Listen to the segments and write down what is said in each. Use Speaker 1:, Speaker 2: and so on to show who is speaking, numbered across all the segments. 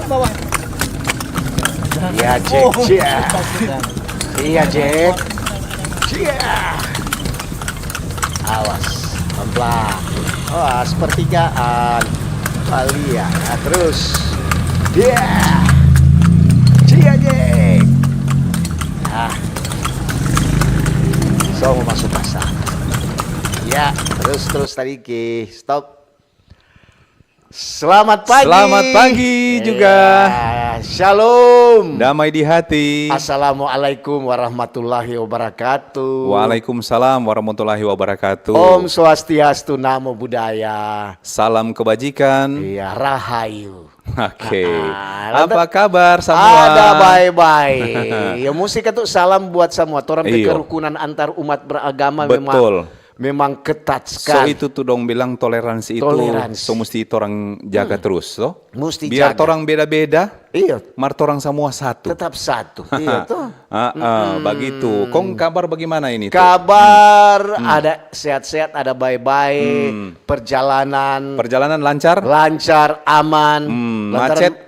Speaker 1: bawah.
Speaker 2: Iya, Jack. Iya, Jack. Awas, pelan-pelan. Oh, sepertigaan. Kali ya. Nah, terus. Jack. Nah. So, mau masuk pasar. Ya, terus tadi ke stop. Selamat pagi.
Speaker 1: Selamat pagi juga.
Speaker 2: Shalom.
Speaker 1: Damai di hati.
Speaker 2: Assalamualaikum warahmatullahi wabarakatuh.
Speaker 1: Waalaikumsalam warahmatullahi wabarakatuh.
Speaker 2: Om Swastiastu, Namo Buddhaya.
Speaker 1: Salam kebajikan.
Speaker 2: Iya, Rahayu.
Speaker 1: Oke. Apa kabar semua?
Speaker 2: Ada baik-baik. Ya, musik itu salam buat semua. Orang kerukunan antar umat beragama.
Speaker 1: Betul.
Speaker 2: Memang ketat
Speaker 1: So
Speaker 2: sekali.
Speaker 1: itu tuh dong bilang toleransi,
Speaker 2: Toleransi.
Speaker 1: itu mesti orang jaga terus toh.
Speaker 2: Mesti
Speaker 1: Biar
Speaker 2: jaga.
Speaker 1: orang beda-beda,
Speaker 2: Iya,
Speaker 1: orang semua satu.
Speaker 2: tetap satu. Iya tuh.
Speaker 1: Begitu. Kong kabar bagaimana ini tuh?
Speaker 2: Kabar ada sehat-sehat, ada baik-baik.
Speaker 1: Perjalanan lancar?
Speaker 2: Lancar, aman.
Speaker 1: Macet?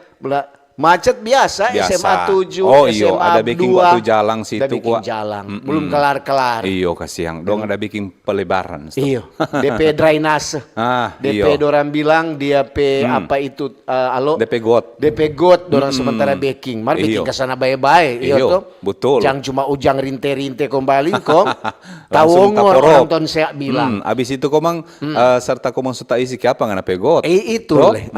Speaker 2: Macet biasa. SMA 7,
Speaker 1: Oh iyo,
Speaker 2: SMA
Speaker 1: ada bikin
Speaker 2: 2.
Speaker 1: waktu jalang situ.
Speaker 2: Ada bikin jalang. Belum kelar-kelar.
Speaker 1: Iyo kasihan. Dong ada bikin pelebaran.
Speaker 2: Iyo. DP drainase. DP dorang bilang dia apa itu
Speaker 1: DP got.
Speaker 2: DP got dorang sementara baking. Mari bikin kesana baik-baik. Iyo tuh.
Speaker 1: Betul.
Speaker 2: Jangan cuma ujang rinte-rinte kembali kok. Tawongor orang ton saya bilang.
Speaker 1: Abis itu komang serta komang suta isi ke apa ngana pegot.
Speaker 2: Itu leh.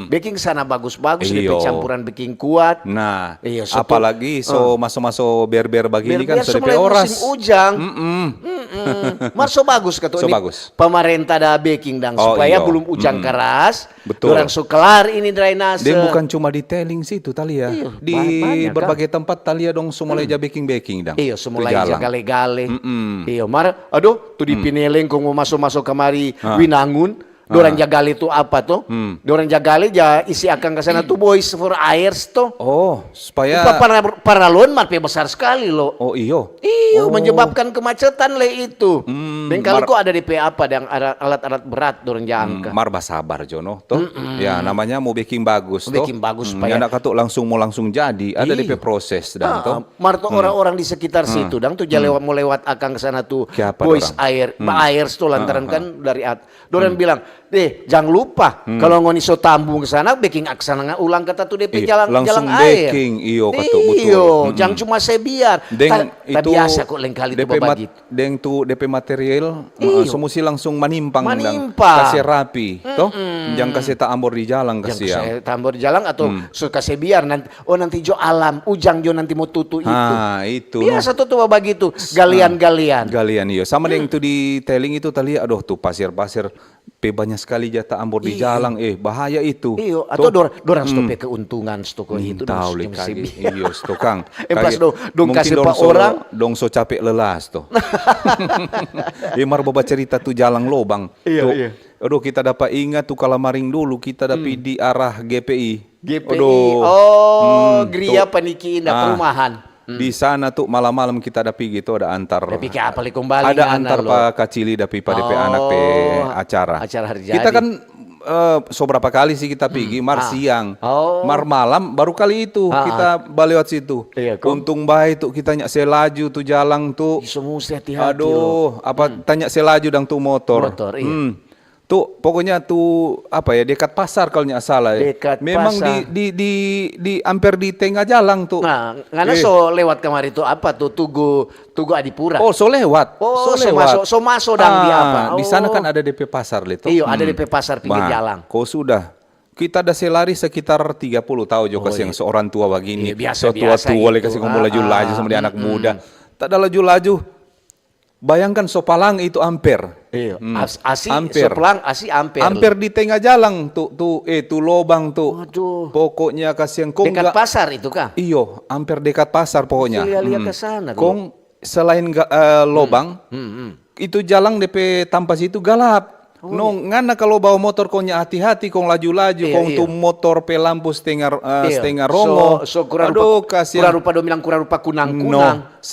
Speaker 2: Baking sana bagus-bagus. DP campuran baking kuat.
Speaker 1: Nah,
Speaker 2: iya,
Speaker 1: apalagi masuk-masuk ber-ber begini kan sudah DP oras.
Speaker 2: Musim ujang. Marso bagus kata ini.
Speaker 1: Bagus.
Speaker 2: Pemerintah ada baking dang supaya belum ujang keras.
Speaker 1: Betul.
Speaker 2: Orang so kelar ini drainase.
Speaker 1: Dan bukan cuma di Teling situ Talia.
Speaker 2: Iyo,
Speaker 1: di
Speaker 2: banyak,
Speaker 1: berbagai tempat Talia dong semulai baking dang.
Speaker 2: Iya, semulai gale-gale. Iya, aduh, tuh di Pineleng kong mau masuk-masuk kemari Winangun. Dorang jagali itu apa tuh? Dorang jagali isi akan ke sana tuh boys for airs tuh.
Speaker 1: Oh, supaya
Speaker 2: paralon marpe besar sekali loh.
Speaker 1: Oh iyo.
Speaker 2: Iyo, menyebabkan kemacetan le itu. Dan kali kok ada DP apa yang alat-alat berat dorang jangka.
Speaker 1: Marba sabar Jono tuh. Ya namanya mau baking bagus tuh.
Speaker 2: Baking bagus supaya
Speaker 1: anak tuh langsung jadi. Ada DP proses dan tuh.
Speaker 2: Marto orang-orang di sekitar situ dang tuh mau lewat akan ke sana tuh. Boys air, airs tuh lantaran kan dari dorang bilang, jangan lupa kalau ngoni so tambung ke sana baking aksana ulang kata tuh DP jalan air.
Speaker 1: Baking iyo kata betul.
Speaker 2: Iyo, jangan cuma sebiar.
Speaker 1: Itu
Speaker 2: biasa kok lain kali
Speaker 1: DP deng tuh DP material semusi langsung manimpang. Kasih rapi toh. Jangan kasih tak ambor di jalan kasih ya.
Speaker 2: Kasih tambor di jalan atau kasih biar nanti jo alam ujang jo nanti mau tutu itu.
Speaker 1: Itu.
Speaker 2: Biasa tuh begitu galian-galian.
Speaker 1: Galian iyo. Sama dengan tuh di Teling itu tali aduh tuh pasir-pasir banyak sekali jatah ambor di jalan bahaya itu.
Speaker 2: Iyo, atau dorang stope keuntungan stoko itu
Speaker 1: tahu lek iyo stokang.
Speaker 2: Pas dong kasih pak orang
Speaker 1: dong so capek lelas tuh. Mar bawa cerita tuh jalan lobang.
Speaker 2: Iya.
Speaker 1: Aduh kita dapat ingat tuh kalamaring dulu kita dapat di arah GPI.
Speaker 2: Gria Paniki Indah Perumahan.
Speaker 1: Di sana tuh malam-malam kita dapat gitu ada antar.
Speaker 2: Tapi apa kembali
Speaker 1: ada antar Pak Kacili dapat pada DP anak acara.
Speaker 2: Acara hari jadi.
Speaker 1: Kita kan berapa kali sih kita pergi siang. Mar malam baru kali itu kita lewat situ. Untung baik tuh kita nyak selaju tuh jalan tuh. Aduh, tanya selaju dang tuh motor. Tuh pokoknya tuh dekat pasar kalau nggak salah ya. Memang pasar. di hampir di tengah jalan tuh.
Speaker 2: Nah, karena so lewat kemari tuh tugu Adipura.
Speaker 1: Oh, so lewat.
Speaker 2: Oh, so masuk dang di apa?
Speaker 1: Di sana kan ada DP pasar itu.
Speaker 2: Iya, ada DP pasar pinggir jalan.
Speaker 1: Kau sudah. Kita ada selari sekitar 30 tahun juga yang seorang tua begini.
Speaker 2: Biasa
Speaker 1: tua kasih ngomong laju-laju sama dia anak muda. Tak ada laju-laju. Bayangkan Sopalang itu amper.
Speaker 2: Iya. Sopalang amper.
Speaker 1: Amper di tengah jalan tuh lobang tuh.
Speaker 2: Waduh.
Speaker 1: Pokoknya kasihan kong
Speaker 2: dekat pasar itu kah?
Speaker 1: Iyo, amper dekat pasar pokoknya.
Speaker 2: Lihat ke sana.
Speaker 1: Kong selain lobang, itu jalan DP tampas itu galap. Ngana kalau bawa motor konya hati-hati kong laju-laju kong tuh motor lampu setengah rongo.
Speaker 2: Aduh kasihan. Kurang rupa bilang kurang rupa kunang-kunang.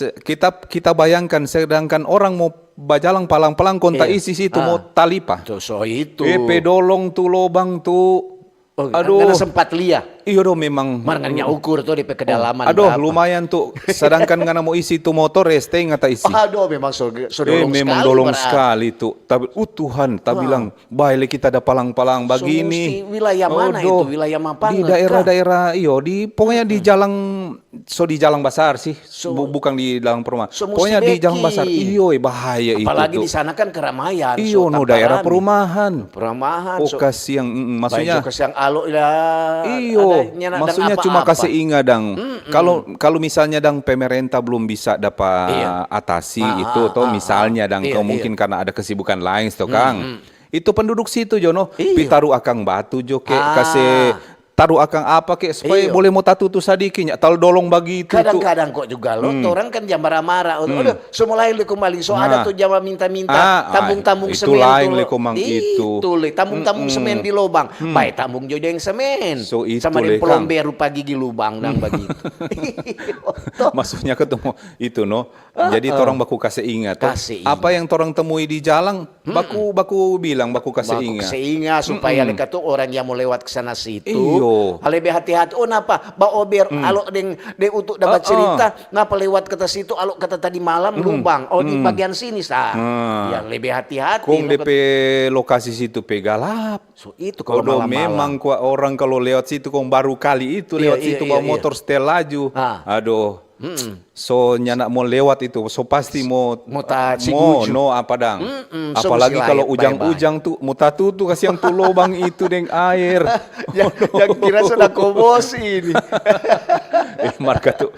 Speaker 1: Kita bayangkan sedangkan orang mau bajalang palang-palang konta isi situ mau talipa.
Speaker 2: So itu.
Speaker 1: Pedolong tuh lobang tuh.
Speaker 2: Aduh. Karena sempat lihat.
Speaker 1: Iya dong memang.
Speaker 2: Marangnya ukur tuh di kedalaman.
Speaker 1: Aduh
Speaker 2: berapa.
Speaker 1: lumayan tuh. Sedangkan ngana mau isi tuh motor reste ngata isi.
Speaker 2: Aduh memang dolong
Speaker 1: memang
Speaker 2: sekali.
Speaker 1: dolong sekali tuh. Tapi Tuhan, tak bilang baik kita ada palang-palang begini.
Speaker 2: So, wilayah mana itu? Wilayah Mampang.
Speaker 1: Di daerah-daerah pokoknya di jalan di jalan besar sih. Bukan di dalam perumahan. Pokoknya di jalan besar. Bahaya itu.
Speaker 2: Apalagi di sana kan keramaian.
Speaker 1: Daerah perumahan.
Speaker 2: Perumahan.
Speaker 1: Kasih yang maksudnya
Speaker 2: kasih yang alo lah.
Speaker 1: Maksudnya cuma kasih ingat dang. Kalau misalnya dang pemerintah belum bisa dapat atasi itu misalnya dang mungkin karena ada kesibukan lain Kang. Itu penduduk situ Jono, pitaru akang batu jo kasih taruh akang apa supaya boleh mau tatu tu sadikinya tal dolong bagi itu.
Speaker 2: Kadang-kadang kok juga orang kan jam marah-marah. Udah semua lain kembali. So ada tuh jam minta-minta tambung-tambung semen
Speaker 1: itu.
Speaker 2: Tambung-tambung semen di lubang. Baik tambung jojo yang semen.
Speaker 1: So,
Speaker 2: sama di pelomber rupa gigi lubang dan begitu.
Speaker 1: Maksudnya ketemu itu Jadi torang baku kasih ingat. Apa yang torang temui di jalan baku bilang baku kasih ingat.
Speaker 2: Kasih ingat supaya mereka tuh orang yang mau lewat ke sana situ. Lebih hati-hati. Napa baober alo deng untuk dapat cerita napa lewat kata situ alo kata tadi malam lubang. Di bagian sini yang lebih hati-hati.
Speaker 1: Kung DP lokasi situ pegalap.
Speaker 2: So itu kalau
Speaker 1: memang orang kalau lewat situ kong baru kali itu lewat situ bawa motor setel laju. Aduh. So nyanak mau lewat itu, so pasti mau apa dang? Apalagi kalau ujang-ujang tuh mutatu tuh kasih yang tuh lubang itu deng air.
Speaker 2: yang kira sudah kobos ini.
Speaker 1: Marka tuh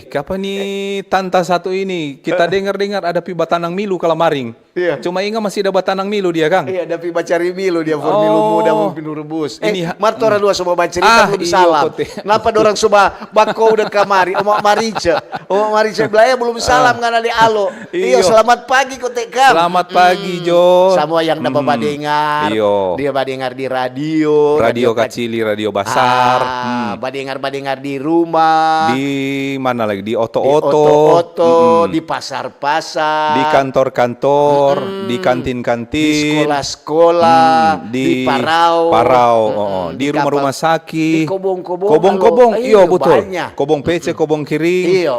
Speaker 1: kapan nih tanta satu ini kita dengar ada pi batanang milu kalamaring. Iya. Cuma ingat masih ada batanang milu dia Kang.
Speaker 2: Iya, ada pi bacari milu dia for milu muda mau pinu rebus. Martora dua semua bacerita belum salam. Kenapa dorang semua bako udah kamari Oma Marica belaya belum salam ngana di alo. Iya, selamat pagi Kote Kam.
Speaker 1: Selamat pagi Jo.
Speaker 2: Semua yang dapat badengar. Dia badengar di radio.
Speaker 1: Radio kacili, radio besar.
Speaker 2: Badengar di rumah.
Speaker 1: Di mana lagi? Di oto-oto.
Speaker 2: Di pasar-pasar.
Speaker 1: Di kantor-kantor. Di kantin-kantin.
Speaker 2: Di sekolah-sekolah. Di parau.
Speaker 1: Di rumah-rumah sakit.
Speaker 2: Di kobong-kobong.
Speaker 1: Kobong-kobong. Iya betul.
Speaker 2: Banyak.
Speaker 1: Kobong PC, kobong kiring.
Speaker 2: Iya,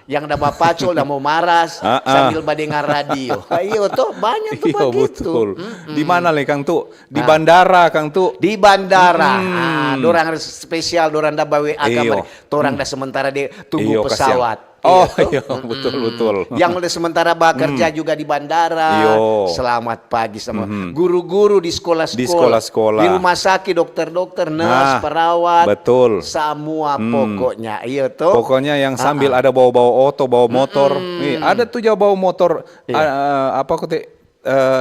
Speaker 2: yang udah pacul, udah mau maras sambil badengar radio. Iya tuh banyak tuh begitu.
Speaker 1: Betul. Di mana le Kang tuh? Di bandara Kang tuh.
Speaker 2: Di bandara. Dorang spesial, dorang dah bawa agama. Dorang dah sementara di tunggu pesawat.
Speaker 1: Betul.
Speaker 2: Yang udah sementara bekerja juga di bandara. Selamat pagi sama guru-guru di sekolah-sekolah. Di rumah sakit, dokter-dokter, nurse, perawat.
Speaker 1: Betul.
Speaker 2: Semua pokoknya. Iya tuh.
Speaker 1: Pokoknya yang sambil ada bawa-bawa bawa motor. Ada tuh jauh bawa motor.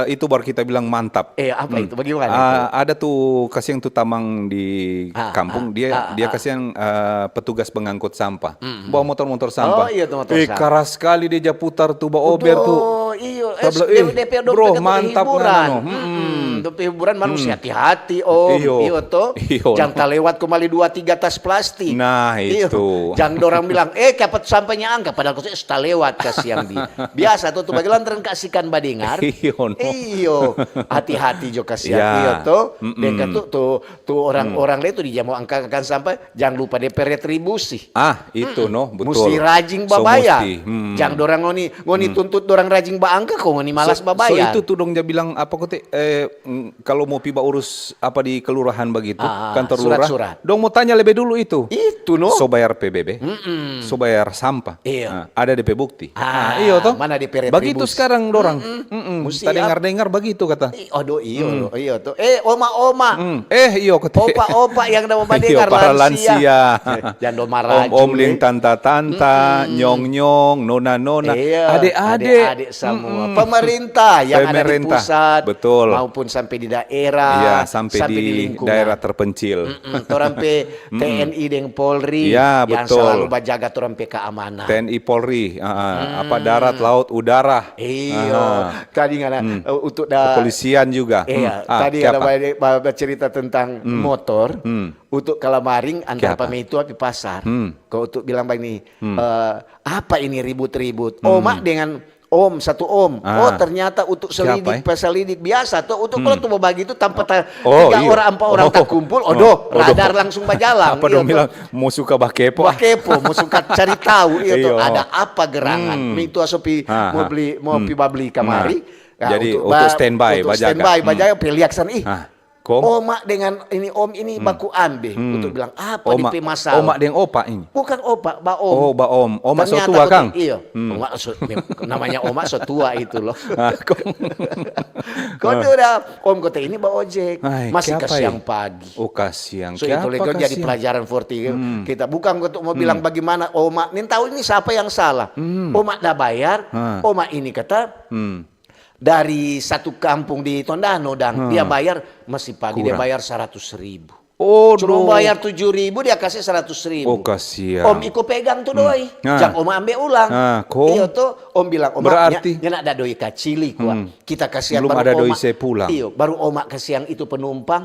Speaker 1: Itu baru kita bilang mantap.
Speaker 2: Apa itu? Bagaimana?
Speaker 1: Ada tuh kasih yang tuh tamang di kampung dia kasih yang petugas pengangkut sampah. Bawa motor-motor sampah.
Speaker 2: Iya tuh motor sampah.
Speaker 1: Keras sekali dia putar tuh bawa ober tuh.
Speaker 2: Iya.
Speaker 1: Bro mantap
Speaker 2: DP hiburan manusia hati-hati Iya tuh. Jangan lewat kembali 2-3 tas plastik.
Speaker 1: Nah itu.
Speaker 2: Jangan dorang bilang kapan sampainya angka padahal kau sudah lewat kasih yang biasa tuh bagaimana tren kasihkan badengar. Iyo, hati-hati jo kasihan. Iyo tuh, mereka tuh orang-orang itu di jamu angkakan sampai jangan lupa DP retribusi.
Speaker 1: Itu betul.
Speaker 2: Musti rajin babaya. Jangan dorang ngoni tuntut dorang rajin baangka kok ngoni malas babaya.
Speaker 1: So itu tuh dong dia bilang apa kalau mau piba urus apa di kelurahan begitu, kantor lurah. Dong mau tanya lebih dulu itu.
Speaker 2: Itu
Speaker 1: So bayar PBB, so bayar sampah. Ada DP bukti.
Speaker 2: Iyo toh. Mana DP retribusi.
Speaker 1: Begitu sekarang dorang. Kita dengar iya tuh.
Speaker 2: Oma.
Speaker 1: Iya kata.
Speaker 2: Opa yang udah mendengar
Speaker 1: para lansia.
Speaker 2: Jangan marah.
Speaker 1: Om ling tanta, nyong, nona. Adik-adik
Speaker 2: semua. Pemerintah yang ada di pusat.
Speaker 1: Betul.
Speaker 2: Maupun sampai di daerah.
Speaker 1: Iya, sampai di daerah terpencil.
Speaker 2: Torampe TNI dan Polri.
Speaker 1: Iya,
Speaker 2: yang
Speaker 1: betul.
Speaker 2: selalu menjaga torampe keamanan.
Speaker 1: TNI Polri. Darat, laut, udara.
Speaker 2: Iya. Tadi untuk
Speaker 1: kepolisian juga.
Speaker 2: Tadi ada cerita tentang motor. Untuk kalamaring antara pemitu api pasar. Kau untuk bilang begini, apa ini ribut-ribut? Mak dengan satu om. Oh ternyata untuk selidik, peselidik biasa tuh. Untuk kalau tuh mau bagi itu tanpa empat orang tak kumpul, radar langsung berjalan.
Speaker 1: Apa dong bilang mau suka bakepo?
Speaker 2: Bakepo, mau suka cari tahu itu ada apa gerangan. Itu asopi mau beli kamari.
Speaker 1: Jadi untuk standby,
Speaker 2: bajaga peliaksan Oma dengan ini om ini baku ambe untuk bilang apa di masalah.
Speaker 1: Oma dengan opa ini.
Speaker 2: Bukan opa, ba om.
Speaker 1: Oh, ba om. Oma so tua, Kang.
Speaker 2: Iya. Namanya oma so tua itu loh. Kau udah om kota ini ba ojek. Masih ke siang pagi.
Speaker 1: Oh, ke siang.
Speaker 2: So itu lego jadi pelajaran forti kita. Bukan untuk mau bilang bagaimana oma. Nih tahu ini siapa yang salah. Oma dah bayar. Oma ini kata dari satu kampung di Tondano dan dia bayar masih pagi dia bayar 100.000.
Speaker 1: Oh,
Speaker 2: cuma bayar 7.000 dia kasih 100.000.
Speaker 1: Oh, kasihan.
Speaker 2: Om ikut pegang tuh doi. Jangan om ambil ulang. Iya tuh om bilang om
Speaker 1: berarti
Speaker 2: nak ada doi kacili kuat. Kita kasihan
Speaker 1: belum ada doi saya pulang.
Speaker 2: Iya, baru omak kasihan itu penumpang.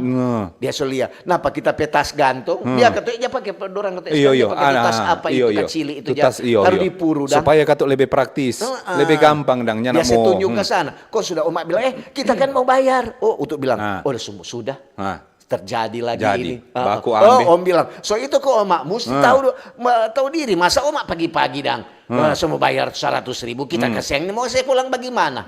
Speaker 2: Dia solia. Napa kita petas gantung? Dia kata dia pakai dorang kata pakai tas apa itu kacili itu harus dipuru dan
Speaker 1: supaya kata lebih praktis, lebih gampang dang nyana
Speaker 2: mau. Dia tunjuk ke sana. Kok sudah omak bilang kita kan mau bayar. Oh, untuk bilang sudah. Terjadi lagi ini.
Speaker 1: Baku ambil.
Speaker 2: Om bilang, so itu kok omak mesti tahu diri. Masa omak pagi-pagi dang, semua bayar 100.000 kita kasihan. Mau saya pulang bagaimana?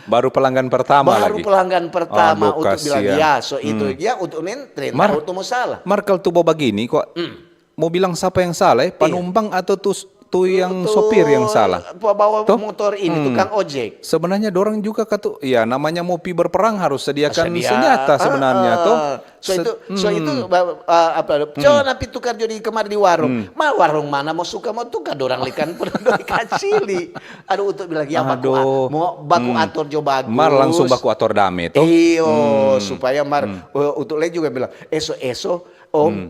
Speaker 1: Baru pelanggan pertama lagi.
Speaker 2: Baru pelanggan pertama untuk bilang ya, so itu dia untuk nentren. Itu mau salah.
Speaker 1: Markel tuh begini kok. Mau bilang siapa yang salah? Penumpang atau tuh yang sopir yang salah.
Speaker 2: Bawa motor ini tukang ojek.
Speaker 1: Sebenarnya dorang juga kata ya namanya mau pi berperang harus sediakan senjata sebenarnya toh.
Speaker 2: So itu apa? Coba napi tukar jadi kemarin di warung. Warung mana mau suka mau tukar dorang likan kacili. Aduh untuk bilang ya mau baku atur jo bagus.
Speaker 1: Mar langsung baku atur dame toh.
Speaker 2: Iyo supaya untuk le juga bilang eso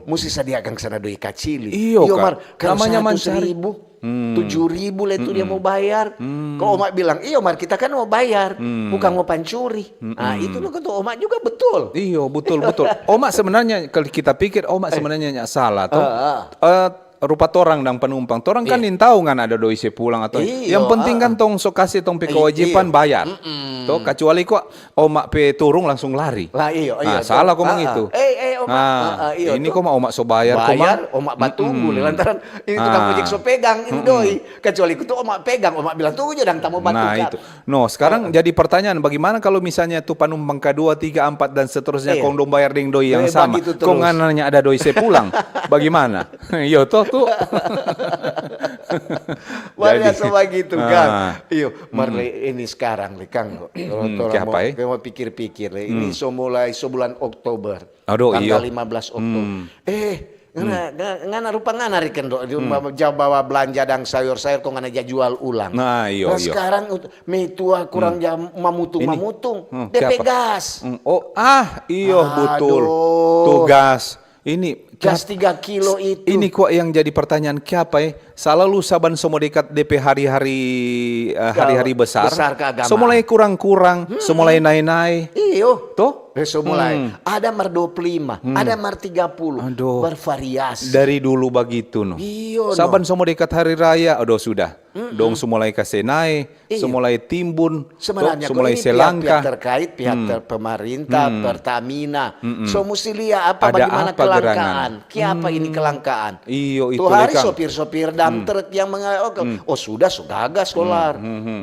Speaker 2: mesti sediakan sana doi kacili.
Speaker 1: Iyo
Speaker 2: Mar namanya 100.000. 7.000 lah itu dia mau bayar. Kalau omak bilang, iya Mar kita kan mau bayar, bukan mau pancuri. Nah itu loh kata omak juga betul.
Speaker 1: Iya betul. Omak sebenarnya kalau kita pikir omak sebenarnya salah tuh. Rupa torang dan penumpang. Torang kan tahu kan ada doi pulang atau yang penting kan tong so kasih tong pe kewajiban bayar. Toh kecuali kok omak pe turung langsung lari.
Speaker 2: Lah iya.
Speaker 1: Salah komang itu.
Speaker 2: Omak.
Speaker 1: Ini kok omak so bayar
Speaker 2: omak batunggu lantaran ini tukang ojek so pegang ini doi. Kecuali itu omak pegang, omak bilang tunggu jangan tamu batu.
Speaker 1: Nah itu. No, sekarang jadi pertanyaan bagaimana kalau misalnya tuh penumpang kedua, 3, 4 dan seterusnya kondom bayar ding doi yang sama. Kok ngananya ada doi pulang? Bagaimana? Iya toh tuh.
Speaker 2: Banyak sama gitu kan. Iyo, Marley ini sekarang Kang. Kalau mau pikir-pikir ini mulai sebulan Oktober. Tanggal 15 Oktober. Ngana rupa ngana riken do bawa belanja dan sayur-sayur kok ngana jual ulang.
Speaker 1: Nah,
Speaker 2: sekarang metua kurang jam mamutung. DP gas.
Speaker 1: Betul. Tugas. Ini
Speaker 2: gas 3 kilo itu.
Speaker 1: Ini kok yang jadi pertanyaan kiapa selalu saban semua dekat DP hari-hari besar semulai kurang-kurang, semulai naik-naik.
Speaker 2: Iyo.
Speaker 1: Toh?
Speaker 2: Mulai ada mar 25, ada mar 30. Bervariasi.
Speaker 1: Dari dulu begitu no.
Speaker 2: Iyo.
Speaker 1: Saban semua dekat hari raya, semua dong semulai kasih naik, semulai timbun,
Speaker 2: sebenarnya
Speaker 1: semulai
Speaker 2: pihak
Speaker 1: selangkah
Speaker 2: terkait pihak pemerintah, Pertamina. So mesti lihat bagaimana kelangkaan. Kiapa ini kelangkaan?
Speaker 1: Iyo itu.
Speaker 2: Tuh hari sopir-sopir dam truk yang mengatakan, sudah gagas solar.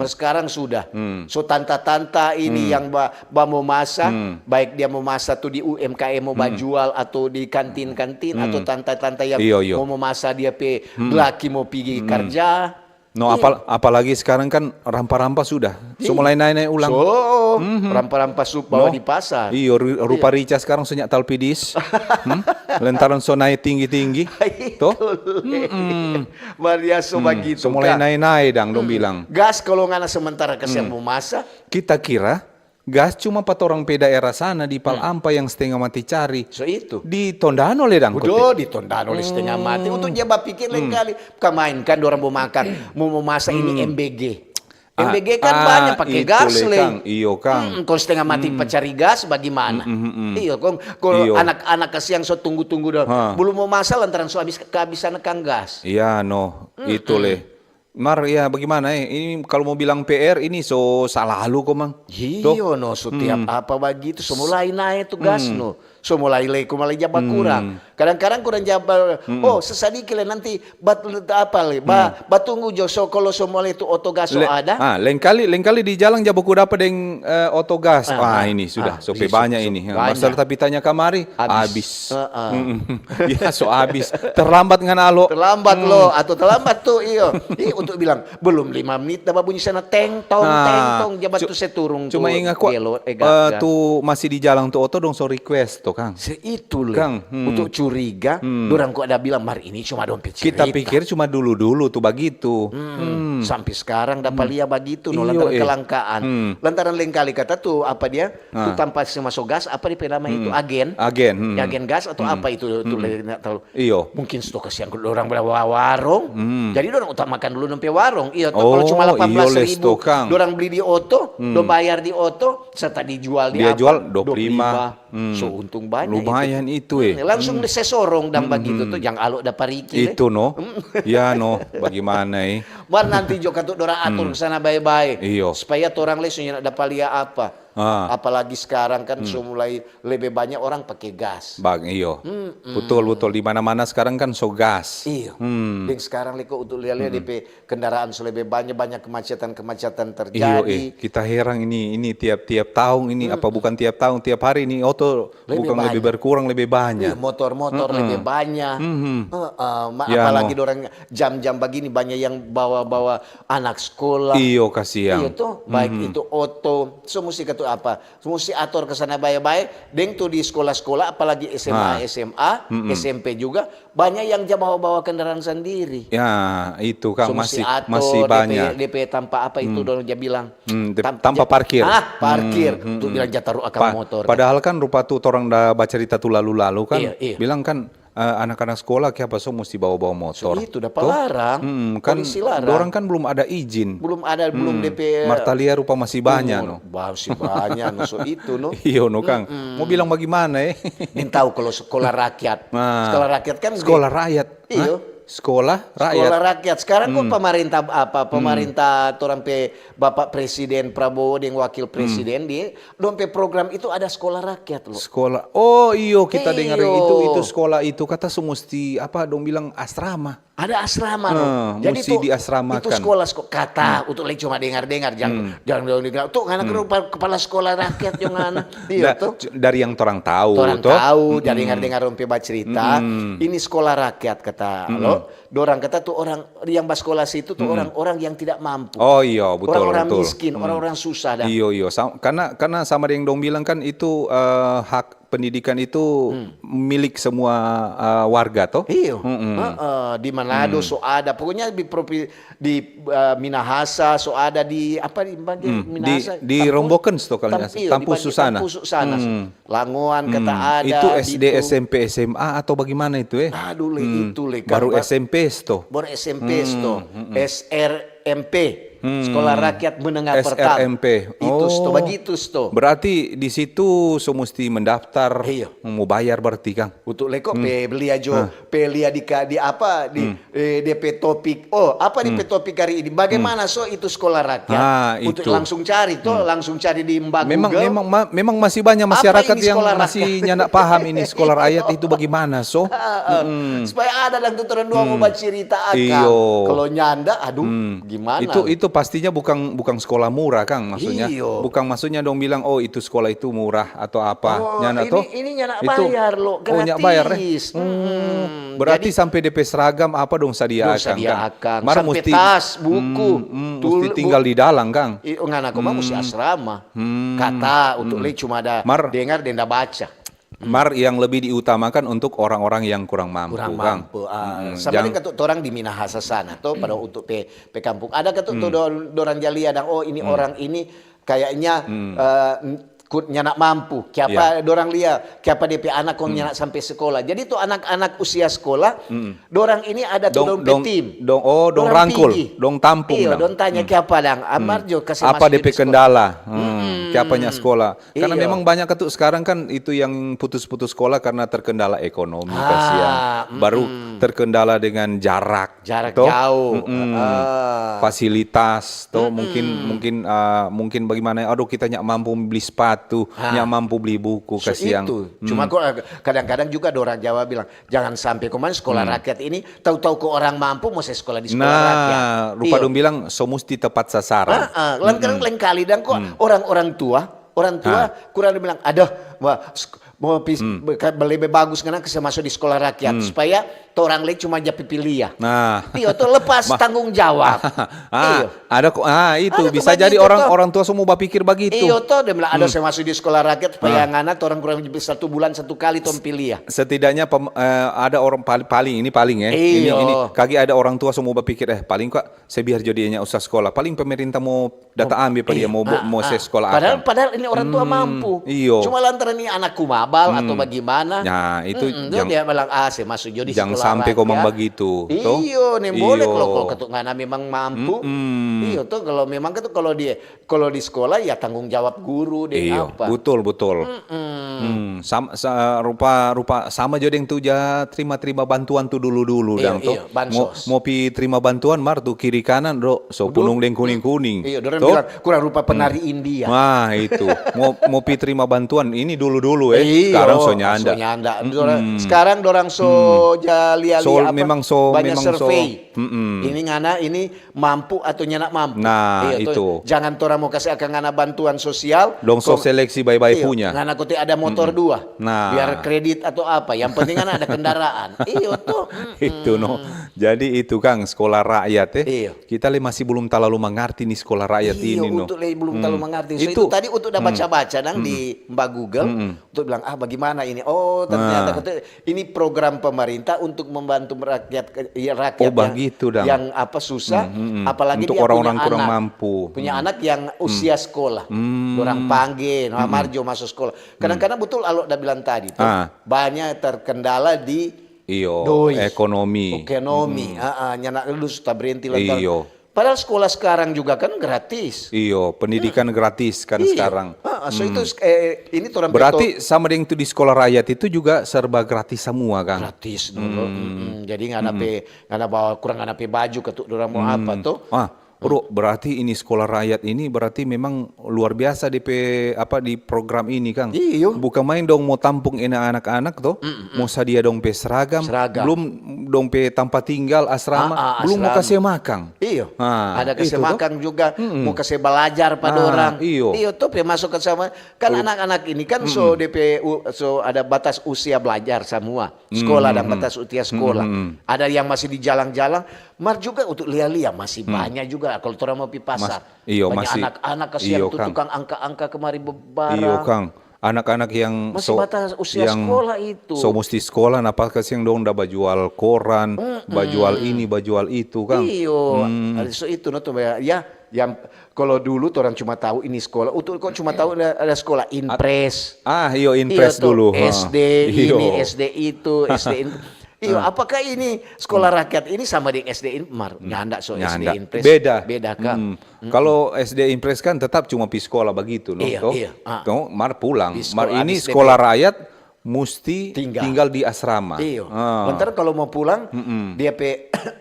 Speaker 2: Sekarang sudah. So tanta-tanta ini yang mau masak, baik dia mau masak tuh di UMKM mau jual atau di kantin-kantin atau tanta-tanta yang mau masak dia laki mau pergi kerja.
Speaker 1: No, apalagi sekarang kan rampa-rampa sudah. So mulai naik-naik ulang.
Speaker 2: Rampa-rampa bawa di pasar.
Speaker 1: Iyo, rupa rica sekarang senyak talpidis. Lentaran so naik tinggi-tinggi. Toh?
Speaker 2: Maria so begitu.
Speaker 1: So mulai naik-naik dong bilang.
Speaker 2: Gas kalau ngana sementara kesian mau masak.
Speaker 1: Kita kira gas cuma 4 orang pe daerah sana di Palampa yang setengah mati cari.
Speaker 2: So itu.
Speaker 1: Di Tondano le dang.
Speaker 2: Di Tondano le setengah mati. Untuk dia pikir lain kali. Kemainkan orang mau makan. Mau masak ini MBG. MBG kan banyak pakai gas le.
Speaker 1: Iyo Kang.
Speaker 2: Kalau setengah mati pencari gas bagaimana? Iya kalau anak-anak kasihan so tunggu-tunggu dah. Belum mau masak lantaran so kehabisan Kang gas.
Speaker 1: Iya no. Itu le. Mar, ya bagaimana ini kalau mau bilang PR ini so salah lu kok mang.
Speaker 2: Iya no, setiap apa begitu, so mulai naik tugas no, so mulai mulai jabal kurang. Kadang-kadang kurang jabal, oh sesadiki le nanti apa le, batunggu jo so kalau so mulai itu otogas so ada.
Speaker 1: Lain kali di jalan jabaku dapat deng otogas. Ini sudah sope banyak ini. Masalah tapi tanya kamari habis. Ya so habis. Terlambat ngan alo.
Speaker 2: Terlambat lo atau terlambat tuh iyo. Untuk bilang belum 5 menit dah bunyi sana teng tong jabat tuh seturung
Speaker 1: cuma ingat kok tuh masih di jalan tuh oto dong so request tuh Kang.
Speaker 2: Itu le Kang untuk curiga dorang kok ada bilang mar ini cuma dompet cerita.
Speaker 1: Kita pikir cuma dulu tuh begitu.
Speaker 2: Sampai sekarang dapat lihat begitu no lantaran kelangkaan. Lantaran lain kali kata tuh apa dia tuh tanpa masuk gas apa di nama itu agen gas atau apa itu tuh enggak tahu. Mungkin stok kesian orang bawa warung. Jadi dorang utamakan dulu sampai warung. Iya, kalau cuma 18.000 dorang beli di oto, do bayar di oto, serta dijual di
Speaker 1: dia
Speaker 2: apa?
Speaker 1: Jual 25.
Speaker 2: So untung banyak.
Speaker 1: Lumayan itu
Speaker 2: langsung disesorong dan begitu tuh yang alok dapat riki.
Speaker 1: Itu no. Ya no, bagaimana
Speaker 2: Mar nanti juga tuh dorang atur ke sana baik-baik. Supaya orang lesunya dapat lihat apa. Apalagi sekarang kan mulai lebih banyak orang pakai gas.
Speaker 1: Betul di mana-mana sekarang kan so gas.
Speaker 2: Dan sekarang liko untuk lihat DP kendaraan lebih banyak kemacetan terjadi.
Speaker 1: Kita heran ini tiap tahun ini apa bukan tiap tahun tiap hari ini auto lebih berkurang lebih banyak.
Speaker 2: Motor lebih banyak. Apalagi orang jam-jam begini banyak yang bawa anak sekolah.
Speaker 1: Kasihan.
Speaker 2: Tuh baik itu oto, so mesti apa? Mesti atur ke sana baik-baik. Deng tuh di sekolah-sekolah apalagi SMA, SMP juga banyak yang bawa kendaraan sendiri.
Speaker 1: Ya, itu Kang
Speaker 2: so,
Speaker 1: masih banyak.
Speaker 2: DP tanpa apa itu dorang dia bilang.
Speaker 1: Tanpa parkir.
Speaker 2: Parkir. Tuh bilang jataru akan motor.
Speaker 1: Padahal kan rupa tuh orang dah baca cerita tuh lalu-lalu kan bilang kan anak-anak sekolah siapa so mesti bawa motor.
Speaker 2: Itu dapat larang.
Speaker 1: Kan
Speaker 2: polisi larang.
Speaker 1: Orang kan belum ada izin.
Speaker 2: Belum DP.
Speaker 1: Martalia rupa masih banyak no.
Speaker 2: Masih banyak no so itu no.
Speaker 1: Iya no Kang. Mau bilang bagaimana
Speaker 2: tahu kalau sekolah rakyat. Sekolah rakyat kan
Speaker 1: sekolah rakyat.
Speaker 2: Iya.
Speaker 1: Sekolah
Speaker 2: rakyat. Sekarang kok pemerintah pemerintah orang Bapak Presiden Prabowo dan Wakil Presiden di dompe program itu ada sekolah rakyat loh.
Speaker 1: Sekolah. Kita dengar itu sekolah itu kata semesti apa dong bilang asrama.
Speaker 2: Ada asrama loh. Jadi
Speaker 1: mesti diasramakan.
Speaker 2: Itu sekolah kata untuk cuma dengar jangan dengar. Tuh anak kepala sekolah rakyat yang anak.
Speaker 1: Dari yang orang tahu.
Speaker 2: Jadi dengar rompe baca cerita. Ini sekolah rakyat kata lo. Dorang kata tuh orang yang sekolah situ tuh orang-orang yang tidak mampu.
Speaker 1: Betul.
Speaker 2: Orang-orang miskin, orang-orang susah.
Speaker 1: Karena sama yang dong bilang kan itu hak pendidikan itu milik semua warga toh.
Speaker 2: Di Manado so ada, pokoknya di Minahasa so ada di apa di Minahasa
Speaker 1: di Romboken toh kalinya Tampus Susana.
Speaker 2: Langoan kata ada.
Speaker 1: Itu SD, SMP, SMA atau bagaimana itu
Speaker 2: itu
Speaker 1: baru SMP toh.
Speaker 2: Baru SMP toh. SRMP. Sekolah Rakyat Menengah Pertama.
Speaker 1: SRMP.
Speaker 2: Itu begitu sto.
Speaker 1: Berarti di situ so mesti mendaftar, mau bayar berarti Kang.
Speaker 2: Untuk leko beli aja, beli di apa di DP topik. DP topik hari ini? Bagaimana itu sekolah rakyat? Untuk langsung cari langsung cari di Mbak Google.
Speaker 1: Memang masih banyak masyarakat yang masih nyanak paham ini sekolah rakyat itu bagaimana
Speaker 2: supaya ada dan tuturan dua mau baca cerita akan. Kalau nyanda, gimana?
Speaker 1: Itu pastinya bukan sekolah murah Kang maksudnya. Bukan maksudnya dong bilang itu sekolah itu murah atau apa.
Speaker 2: Ini nyana bayar loh, gratis.
Speaker 1: Bayar berarti jadi, sampai DP seragam apa dong sediakan Kang.
Speaker 2: Sampai tas, buku.
Speaker 1: Mesti tinggal di dalam Kang.
Speaker 2: Ngana mah mesti asrama. Kata untuk cuma ada dengar dan baca.
Speaker 1: Yang lebih diutamakan untuk orang-orang yang kurang mampu.
Speaker 2: Sama dengan orang di Minahasa sana pada untuk kampung. Ada tuh orang jali ada ini orang ini kayaknya nyanak mampu. Kiapa dorang lihat, kiapa DP anak kong nyanak sampai sekolah. Jadi tuh anak-anak usia sekolah, dorang ini ada tuh tim.
Speaker 1: Dong rangkul, dong tampung.
Speaker 2: Dong tanya kiapa dang. Amarjo kasih
Speaker 1: apa DP kendala? Siapanya sekolah. Karena memang banyak ketuk sekarang kan itu yang putus-putus sekolah karena terkendala ekonomi kasihan. Baru terkendala dengan jarak
Speaker 2: jauh.
Speaker 1: Fasilitas mungkin bagaimana, aduh kita nyak mampu beli sepatu, nyak mampu beli buku kasihan.
Speaker 2: Cuma kok kadang-kadang juga orang Jawa bilang jangan sampai kemana sekolah rakyat ini tahu-tahu ke orang mampu mau saya sekolah di sekolah rakyat.
Speaker 1: Rupa dong bilang so mesti tepat sasaran.
Speaker 2: Lain kali dan kok orang tua kurang bilang, aduh mau lebih bagus karena saya masuk di sekolah rakyat supaya orang lain cuma jadi pilih ya. Iya tuh lepas tanggung jawab.
Speaker 1: Itu bisa jadi orang tua semua berpikir begitu.
Speaker 2: Iya tuh dia bilang, saya masuk di sekolah rakyat supaya anak orang kurang lebih 1 bulan 1 kali tuh pilih ya.
Speaker 1: Setidaknya ada orang paling ya. Ini kaki ada orang tua semua berpikir paling kok saya biar jadinya usah sekolah. Paling pemerintah mau data ambil dia mau saya sekolah.
Speaker 2: Padahal ini orang tua mampu. Cuma lantaran ini anakku mabal atau bagaimana.
Speaker 1: Nah itu
Speaker 2: dia bilang saya masuk jadi
Speaker 1: jangan sampai kau begitu.
Speaker 2: Iya, nih boleh kalau ketuk ngana memang mampu. Iya tuh kalau memang kalau di sekolah ya tanggung jawab guru deh apa.
Speaker 1: Betul. Rupa sama jadi yang tuh terima bantuan tuh dulu dan tuh mau terima bantuan mar tuh kiri kanan so punung deng kuning.
Speaker 2: Iya, orang bilang kurang rupa penari India.
Speaker 1: Wah itu mau terima bantuan ini dulu sekarang so nyanda. Sekarang dorang banyak survei. Ini ngana ini mampu atau nyenak mampu. Nah itu.
Speaker 2: Jangan tora mau kasih akan ngana bantuan sosial.
Speaker 1: Dong so seleksi baik-baik punya.
Speaker 2: Ngana kote ada motor 2. Biar kredit atau apa. Yang penting kan ada kendaraan. Iya tuh.
Speaker 1: Itu Jadi itu Kang sekolah rakyat kita masih belum terlalu mengerti nih sekolah rakyat ini
Speaker 2: belum terlalu mengerti. Itu tadi untuk udah baca-baca di Mbak Google untuk bilang bagaimana ini. Oh ternyata ini program pemerintah untuk membantu rakyat yang susah, apalagi
Speaker 1: untuk
Speaker 2: dia
Speaker 1: orang-orang
Speaker 2: punya
Speaker 1: kurang
Speaker 2: anak,
Speaker 1: mampu.
Speaker 2: punya anak yang usia sekolah, orang panggil, Marjo masuk sekolah. Kadang-kadang betul Alok udah bilang tadi, banyak terkendala di
Speaker 1: ekonomi.
Speaker 2: Nyanak lu sudah berhenti lantar. Padahal sekolah sekarang juga kan gratis.
Speaker 1: Pendidikan gratis kan sekarang.
Speaker 2: Itu ini
Speaker 1: berarti sama dengan itu di sekolah rakyat itu juga serba gratis semua kan?
Speaker 2: Gratis dulu. Jadi nggak bawa kurang nggak baju ketuk orang mau apa tuh?
Speaker 1: Bro, berarti ini sekolah rakyat ini berarti memang luar biasa di program ini Kang. Bukan main dong mau tampung anak-anak tuh, mau sadia dong seragam, belum dong tempat tinggal asrama, belum mau kasih makan.
Speaker 2: Ada kasih makan juga, mau kasih belajar pada orang. Tuh masuk ke sama kan anak-anak ini kan ada batas usia belajar semua. Sekolah ada batas usia sekolah. Ada yang masih di jalan-jalan, juga untuk lihat-lihat masih banyak juga. Kalau orang mau pergi pasar, banyak anak-anak kasihan tuh tukang angka-angka kemari barang.
Speaker 1: Kang. Anak-anak yang
Speaker 2: masih batas usia sekolah itu.
Speaker 1: So mesti sekolah, apa kasih yang dong dah bajual koran, bajual ini, bajual itu, Kang.
Speaker 2: So itu ya. Yang kalau dulu orang cuma tahu ini sekolah, kok cuma tahu ada sekolah Inpres.
Speaker 1: Inpres dulu.
Speaker 2: SD ini, SD itu, SD itu. Apakah ini sekolah rakyat ini sama dengan SD Inpres? Nggak SD Inpres. Beda Kang.
Speaker 1: Kalau SD Inpres kan tetap cuma pi sekolah begitu, Mar pulang. Mar ini sekolah rakyat mesti tinggal di asrama.
Speaker 2: Bentar kalau mau pulang, dia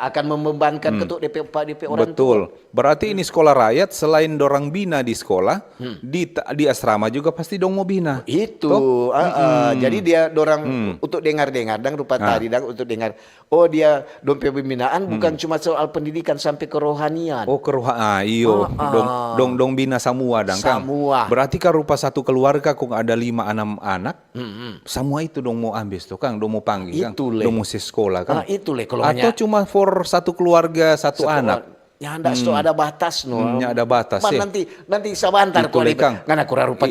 Speaker 2: akan membebankan ketuk DP orang tua.
Speaker 1: Berarti ini sekolah rakyat selain dorang bina di sekolah, di asrama juga pasti dong mau bina.
Speaker 2: Jadi dia dorang untuk dengar-dengar dan rupa tadi dan untuk dengar. Dia dompe pembinaan bukan cuma soal pendidikan sampai kerohanian.
Speaker 1: Dong bina semua dong Kang. Berarti kan rupa satu keluarga kok ada 5-6 anak. Semua itu dong mau ambil tuh Kang, dong mau panggil Kang, dong mau sekolah Kang. Atau cuma for satu keluarga satu anak.
Speaker 2: Ya anda ada batas
Speaker 1: ada batas
Speaker 2: nanti sabantar kok karena kurang rupa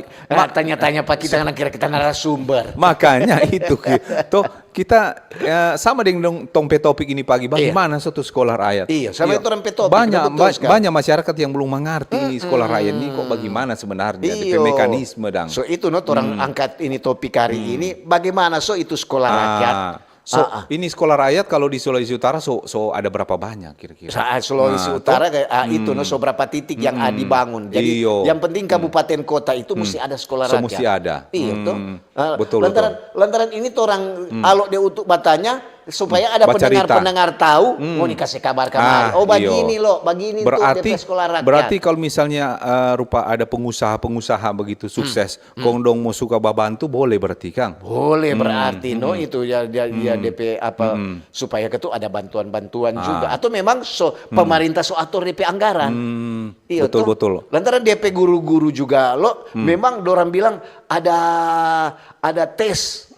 Speaker 2: tanya-tanya Pak kita karena kira kita narasumber.
Speaker 1: Makanya itu kita sama dengan topik ini pagi bagaimana suatu sekolah rakyat.
Speaker 2: Sama itu topik
Speaker 1: banyak masyarakat yang belum mengerti ini sekolah rakyat ini kok bagaimana sebenarnya mekanisme
Speaker 2: So itu orang angkat ini topik hari ini bagaimana itu sekolah rakyat.
Speaker 1: Ini sekolah rakyat kalau di Sulawesi Utara ada berapa banyak kira-kira?
Speaker 2: Sulawesi Utara itu berapa titik yang dibangun. Jadi yang penting kabupaten kota itu mesti ada sekolah rakyat.
Speaker 1: Mesti ada.
Speaker 2: Iya tuh.
Speaker 1: Betul.
Speaker 2: Lantaran ini orang kalau dia untuk bertanya supaya ada pendengar tahu, mau dikasih kabar kemarin. Begini loh, begini
Speaker 1: berarti,
Speaker 2: tuh sekolah rakyat.
Speaker 1: Berarti kalau misalnya rupa ada pengusaha begitu sukses, kondong mau suka babantu boleh berarti Kang?
Speaker 2: Boleh berarti itu ya DP supaya itu ada bantuan-bantuan juga. Atau memang pemerintah atur DP anggaran.
Speaker 1: Betul.
Speaker 2: Lantaran DP guru-guru juga memang dorang bilang ada tes.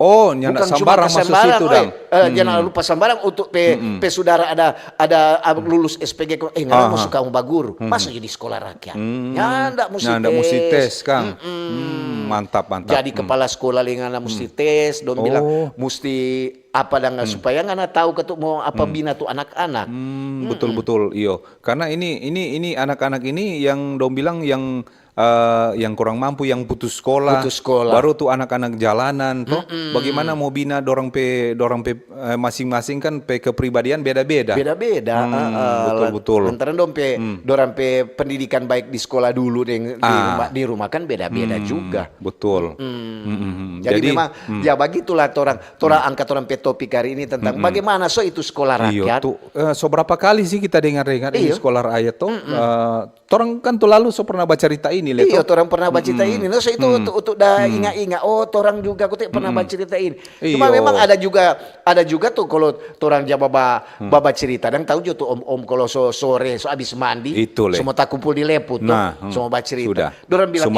Speaker 1: Nyanda sambarang masuk situ dong.
Speaker 2: Jangan lupa sambarang untuk saudara ada lulus SPG. Nggak mau suka mbak guru, masuk jadi sekolah rakyat. Nyanda mesti tes,
Speaker 1: Kang. Mantap.
Speaker 2: Jadi kepala sekolah ngana mesti tes, dong bilang mesti apa dan supaya ngana tahu mau apa bina tuh anak-anak.
Speaker 1: Betul. Iyo. Karena ini anak-anak ini yang dong bilang yang kurang mampu, yang putus sekolah, baru tuh anak-anak jalanan tuh bagaimana mau bina dorang pe masing-masing kan pe kepribadian beda-beda. Betul.
Speaker 2: Lantaran dorang pe pendidikan baik di sekolah dulu di rumah kan beda-beda juga.
Speaker 1: Betul.
Speaker 2: Jadi memang ya begitulah torang angkat orang pe topik hari ini tentang bagaimana itu sekolah rakyat.
Speaker 1: Berapa kali sih kita dengar-dengar ini sekolah rakyat tuh. Torang kan tuh lalu pernah baca cerita ini.
Speaker 2: Iya, orang pernah baca cerita ini. Itu untuk ingat-ingat. Orang juga aku pernah baca cerita ini. Cuma memang ada juga tuh kalau orang baba cerita. Dan tahu juga tuh om kalau sore habis mandi, semua tak kumpul di leput tuh, semua baca cerita. Orang bilang,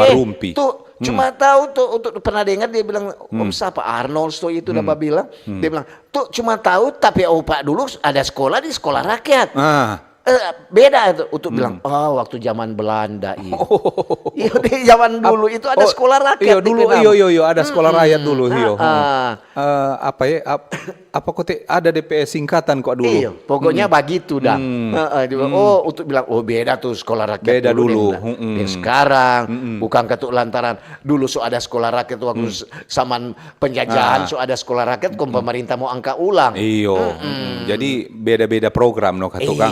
Speaker 2: tuh cuma tahu tuh untuk pernah dengar dia bilang om siapa Arnold itu udah bilang, dia bilang tuh cuma tahu tapi Pak dulu ada sekolah di sekolah rakyat. Beda itu untuk bilang waktu zaman Belanda itu. Di zaman dulu itu ada sekolah rakyat.
Speaker 1: Ada sekolah rakyat dulu. Apa kok ada DPS singkatan kok dulu.
Speaker 2: Iya, pokoknya begitu dah. Untuk bilang beda tuh sekolah rakyat.
Speaker 1: Beda dulu.
Speaker 2: Sekarang bukan ketuk lantaran dulu ada sekolah rakyat waktu zaman penjajahan ada sekolah rakyat pemerintah mau angka ulang.
Speaker 1: Jadi beda-beda program kata Kang.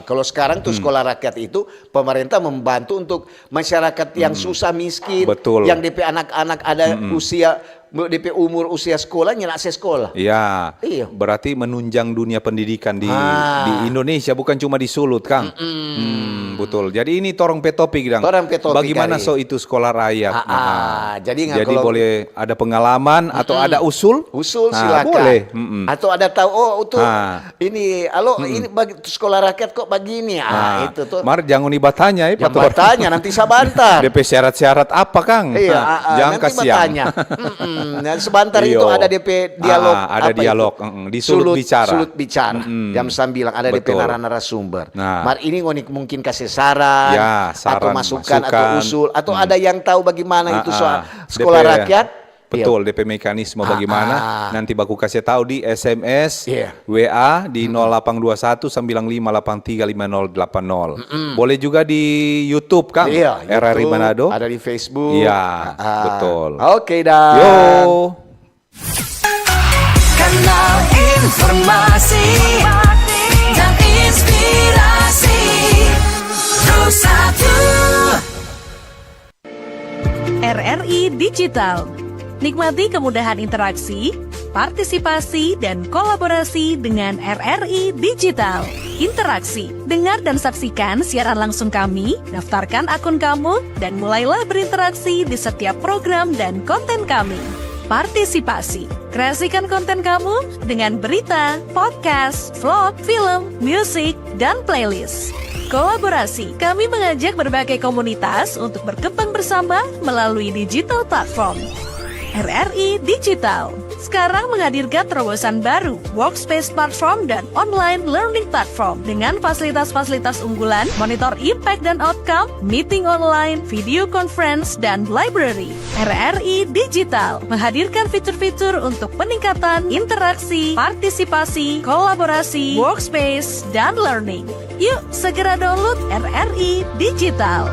Speaker 2: Kalau sekarang tuh sekolah rakyat itu pemerintah membantu untuk masyarakat yang susah miskin, yang DP anak-anak ada DP umur usia sekolah nyelak sekolah.
Speaker 1: Iya. Berarti menunjang dunia pendidikan di Indonesia bukan cuma di Sulut, Kang. Betul. Jadi ini torong petopik dang. Bagaimana itu sekolah rakyat?
Speaker 2: Jadi
Speaker 1: kalau boleh ada pengalaman atau ada usul?
Speaker 2: Silakan.
Speaker 1: Boleh.
Speaker 2: Atau ada tahu ini ini bagi sekolah rakyat kok begini. Itu tuh.
Speaker 1: Mar jangan dibatanya
Speaker 2: bertanya nanti sabantar.
Speaker 1: DP syarat-syarat apa, Kang? Jangan kasihan.
Speaker 2: Sebentar itu ada DP dialog.
Speaker 1: Ada dialog di Sulut bicara.
Speaker 2: Jam 9 ada DP narasumber. Mar ini mungkin kasih saran, atau masukan atau usul atau ada yang tahu bagaimana itu soal sekolah rakyat.
Speaker 1: Betul, DP mekanisme bagaimana nanti baku kasih tahu di SMS, WA di 0821 9583 5080. Boleh juga di YouTube, Kang. RRI Manado.
Speaker 2: Ada di Facebook.
Speaker 1: Iya, betul.
Speaker 2: Oke dah.
Speaker 1: Yo.
Speaker 3: Kanal informasi dan inspirasi Satu RRI Digital. Nikmati kemudahan interaksi, partisipasi, dan kolaborasi dengan RRI Digital. Interaksi, dengar dan saksikan siaran langsung kami, daftarkan akun kamu, dan mulailah berinteraksi di setiap program dan konten kami. Partisipasi, kreasikan konten kamu dengan berita, podcast, vlog, film, musik, dan playlist. Kolaborasi, kami mengajak berbagai komunitas untuk berkembang bersama melalui digital platform. RRI Digital sekarang menghadirkan terobosan baru, workspace platform dan online learning platform dengan fasilitas-fasilitas unggulan, monitor impact dan outcome, meeting online, video conference, dan library. RRI Digital menghadirkan fitur-fitur untuk peningkatan interaksi, partisipasi, kolaborasi, workspace, dan learning. Yuk, segera download RRI Digital.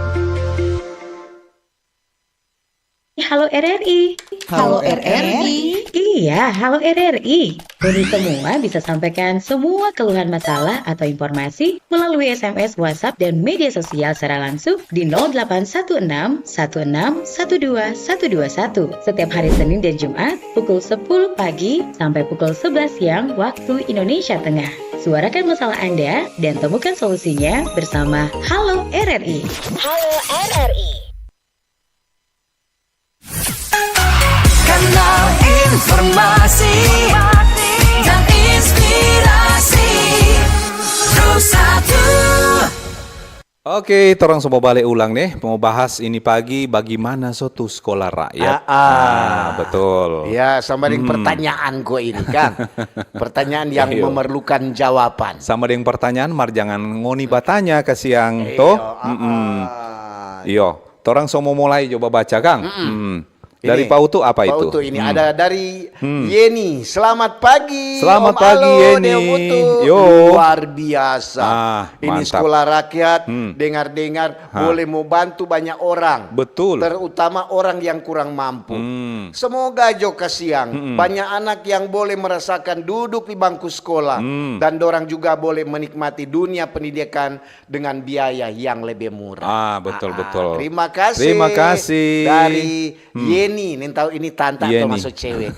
Speaker 4: Halo RRI.
Speaker 5: Halo RRI.
Speaker 4: Iya. Iya, halo RRI. Kami semua bisa sampaikan semua keluhan masalah atau informasi melalui SMS, WhatsApp, dan media sosial secara langsung di 0816 16 12 121 setiap hari Senin dan Jumat pukul 10 pagi sampai pukul 11 siang waktu Indonesia Tengah. Suarakan masalah Anda dan temukan solusinya bersama Halo RRI.
Speaker 5: Halo RRI. Kanal informasi dan inspirasi Pro 1.
Speaker 1: Oke, torang semua balik ulang nih. Mau bahas ini pagi bagaimana suatu sekolah rakyat. Betul.
Speaker 2: Ya, sama dengan pertanyaan gue ini kan. Pertanyaan yang memerlukan jawaban.
Speaker 1: Sama dengan pertanyaan, mar jangan ngoni batanya ke siang toh. Iyo, torang semua mulai coba baca Kang. Dari
Speaker 2: Ini,
Speaker 1: Pautu apa itu?
Speaker 2: Pautu ini ada dari Yeni. Selamat pagi.
Speaker 1: Selamat
Speaker 2: Om
Speaker 1: pagi,
Speaker 2: Alo,
Speaker 1: Yeni.
Speaker 2: Om Utu.
Speaker 1: Yo.
Speaker 2: Luar biasa. Ini
Speaker 1: mantap.
Speaker 2: sekolah rakyat. Dengar-dengar boleh mau bantu banyak orang.
Speaker 1: Betul.
Speaker 2: Terutama orang yang kurang mampu. Semoga Joka siang banyak anak yang boleh merasakan duduk di bangku sekolah dan dorang juga boleh menikmati dunia pendidikan dengan biaya yang lebih murah.
Speaker 1: Betul betul.
Speaker 2: Terima kasih.
Speaker 1: Terima kasih.
Speaker 2: Dari Yeni, nih tahu ini tante atau
Speaker 1: Yeni.
Speaker 2: masuk cewek.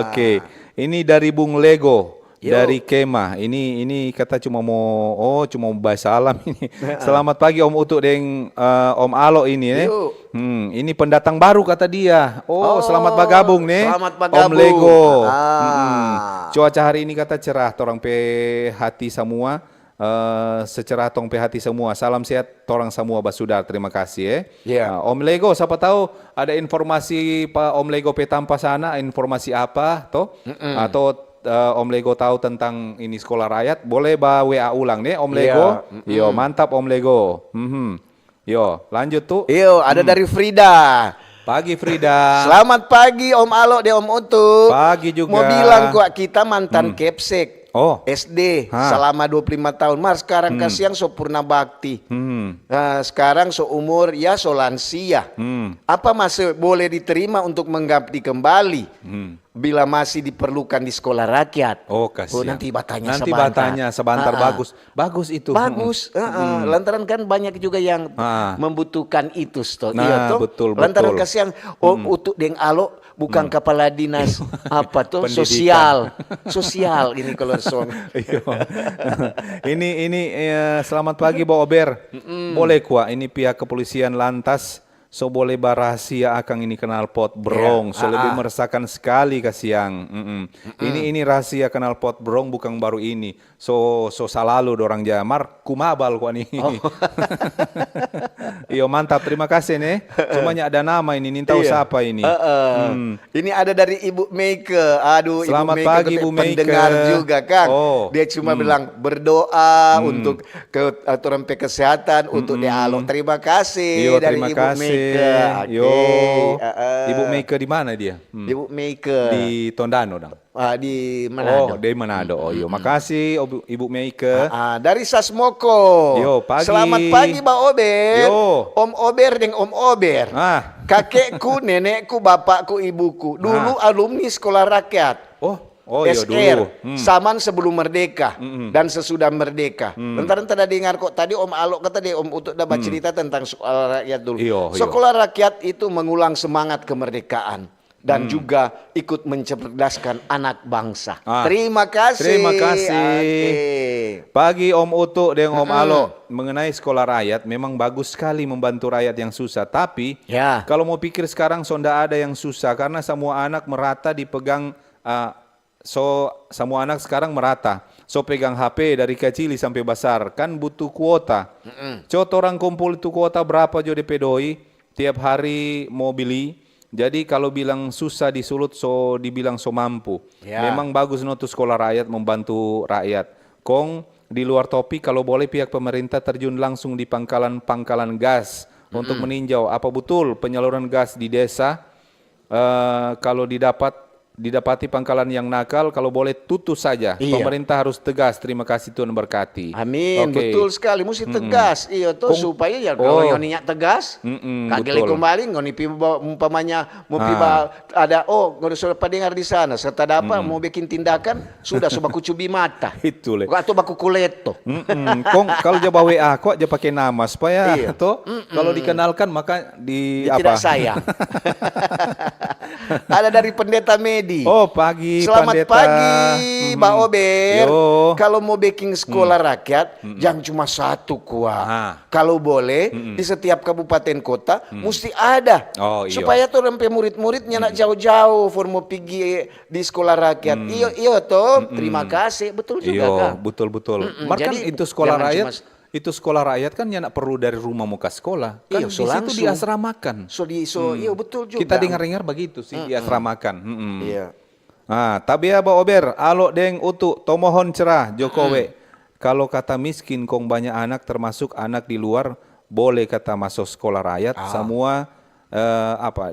Speaker 1: Oke, ini dari Bung Lego.
Speaker 2: Yo.
Speaker 1: Dari Kemah. Ini kata cuma mau bahas salam ini. Selamat pagi Om Utuk dengan Om Alo ini
Speaker 2: Yo.
Speaker 1: Ini pendatang baru kata dia. Selamat bergabung nih.
Speaker 2: Selamat bergabung.
Speaker 1: Om Lego. Cuaca hari ini kata cerah, torang pe hati semua. Secerah tong pe hati semua. Salam sehat torang semua basudar. Terima kasih Om Lego, siapa tahu ada informasi Pak Om Lego pe tanpa sana, informasi apa toh? Atau Om Lego tahu tentang ini sekolah rakyat, boleh WA ulang nih Om Lego. Yo, mantap Om Lego. Yo, lanjut tuh.
Speaker 2: Yo, ada dari Frida.
Speaker 1: Pagi Frida.
Speaker 2: Selamat pagi Om Alo de Om Utu.
Speaker 1: Pagi juga.
Speaker 2: Mau bilang kok kita mantan Kepsek. SD selama 25 tahun. Sekarang kasihan so purna bakti. Sekarang so umur ya so lansia. Apa masih boleh diterima untuk mengganti kembali? Bila masih diperlukan di sekolah rakyat.
Speaker 1: Kasihan.
Speaker 2: Nanti batanya
Speaker 1: nanti
Speaker 2: sebentar.
Speaker 1: batanya sebentar. Bagus itu.
Speaker 2: Bagus. Lantaran kan banyak juga yang membutuhkan itu.
Speaker 1: Betul.
Speaker 2: Lantaran kasihan Utuk deng Alo bukan kepala dinas apa tuh sosial ini kalau song.
Speaker 1: ini selamat pagi Bo Ober. Boleh kuah ini pihak kepolisian lantas so boleh barahasia akan ini kenal pot brong. So lebih meresahkan sekali kasiang. Ini rahasia kenal pot brong bukan baru ini. So selalu dorang jamar kumabal kuah nih. Iyo mantap, terima kasih nih. Semuanya ada nama ini, tahu siapa ini.
Speaker 2: Ini ada dari Ibu Meike. Aduh,
Speaker 1: selamat
Speaker 2: Ibu Meike
Speaker 1: pagi Ibu Meike.
Speaker 2: Pendengar juga Kang. Dia cuma bilang berdoa untuk aturan kesehatan untuk dia Alo. Terima kasih.
Speaker 1: Yo,
Speaker 2: dari
Speaker 1: terima
Speaker 2: Ibu
Speaker 1: kasih.
Speaker 2: Meike.
Speaker 1: Yo, Ibu Meike di mana dia?
Speaker 2: Ibu Meike
Speaker 1: Di Tondano dong.
Speaker 2: Di Manado.
Speaker 1: Di Manado. Yo, makasih Ibu Meike.
Speaker 2: Dari Sasmoko.
Speaker 1: Yo, pagi.
Speaker 2: Selamat pagi Mbak Ober.
Speaker 1: Yo.
Speaker 2: Om Ober dengan Om Ober. Kakekku, nenekku, bapakku, ibuku dulu alumni sekolah rakyat.
Speaker 1: Iya dulu.
Speaker 2: Zaman sebelum merdeka dan sesudah merdeka. Lantaran tadi dengar kok tadi Om Alo kata dia Om Utuk dah cerita tentang sekolah rakyat dulu. Sekolah rakyat itu mengulang semangat kemerdekaan dan juga ikut mencerdaskan anak bangsa. Terima kasih.
Speaker 1: Terima kasih. Pagi Om Utuk dan Om Alo, mengenai sekolah rakyat memang bagus sekali membantu rakyat yang susah. Tapi kalau mau pikir sekarang sonda ada yang susah karena semua anak merata dipegang. Semua anak sekarang merata. So pegang HP dari kecil sampai besar kan butuh kuota. Coba orang kumpul itu kuota berapa jo DP doi tiap hari mau beli. Jadi kalau bilang susah di Sulut so dibilang so mampu. Memang bagus notu sekolah rakyat membantu rakyat. Kong di luar topik kalau boleh pihak pemerintah terjun langsung di pangkalan gas untuk meninjau apa betul penyaluran gas di desa. Kalau didapat didapati pangkalan yang nakal, kalau boleh tutup saja.
Speaker 2: Iya.
Speaker 1: Pemerintah harus tegas. Terima kasih, Tuhan berkati.
Speaker 2: Amin,
Speaker 1: Oke.
Speaker 2: betul sekali. Mesti tegas. Iya tuh supaya ya kalau ngoninya tegas, kagele
Speaker 1: betul.
Speaker 2: kembali ngoni piba umpamanya mau piba ada ngoni sudah dengar di sana serta dapat mau bikin tindakan sudah baku cubi mata.
Speaker 1: Itu le.
Speaker 2: Atau baku kuleto.
Speaker 1: Kong kalau jawab WA kok aja pakai nama supaya
Speaker 2: Iya.
Speaker 1: toh kalau dikenalkan maka
Speaker 2: Dia
Speaker 1: apa?
Speaker 2: tidak sayang. Ada dari pendeta Medi.
Speaker 1: Oh, pagi
Speaker 2: Selamat
Speaker 1: Pendeta.
Speaker 2: pagi, Mbak Ober.
Speaker 1: Yo.
Speaker 2: Kalau mau baking sekolah rakyat, jangan cuma satu kuah. Kalau boleh, di setiap kabupaten kota mesti ada.
Speaker 1: Oh, iya.
Speaker 2: Supaya tuh sampai murid-muridnya nak jauh-jauh for mau pergi di sekolah rakyat. Iyo toh, terima kasih. Betul juga kan?
Speaker 1: Iya, betul.
Speaker 2: Mm-mm.
Speaker 1: Kan
Speaker 2: Jadi,
Speaker 1: itu sekolah
Speaker 2: jangan
Speaker 1: rakyat.
Speaker 2: cuma-
Speaker 1: Itu sekolah rakyat kan ya nak perlu dari rumah mau ke sekolah. Kan
Speaker 2: Iya,
Speaker 1: di situ
Speaker 2: langsung.
Speaker 1: diasramakan.
Speaker 2: Iya betul juga.
Speaker 1: Kita dengar-dengar begitu sih diasramakan.
Speaker 2: Iya.
Speaker 1: Tapi ya Mbak Ober, alo deng utu tomohon cerah Jokowi. Kalau kata miskin kong banyak anak termasuk anak di luar boleh kata masuk sekolah rakyat semua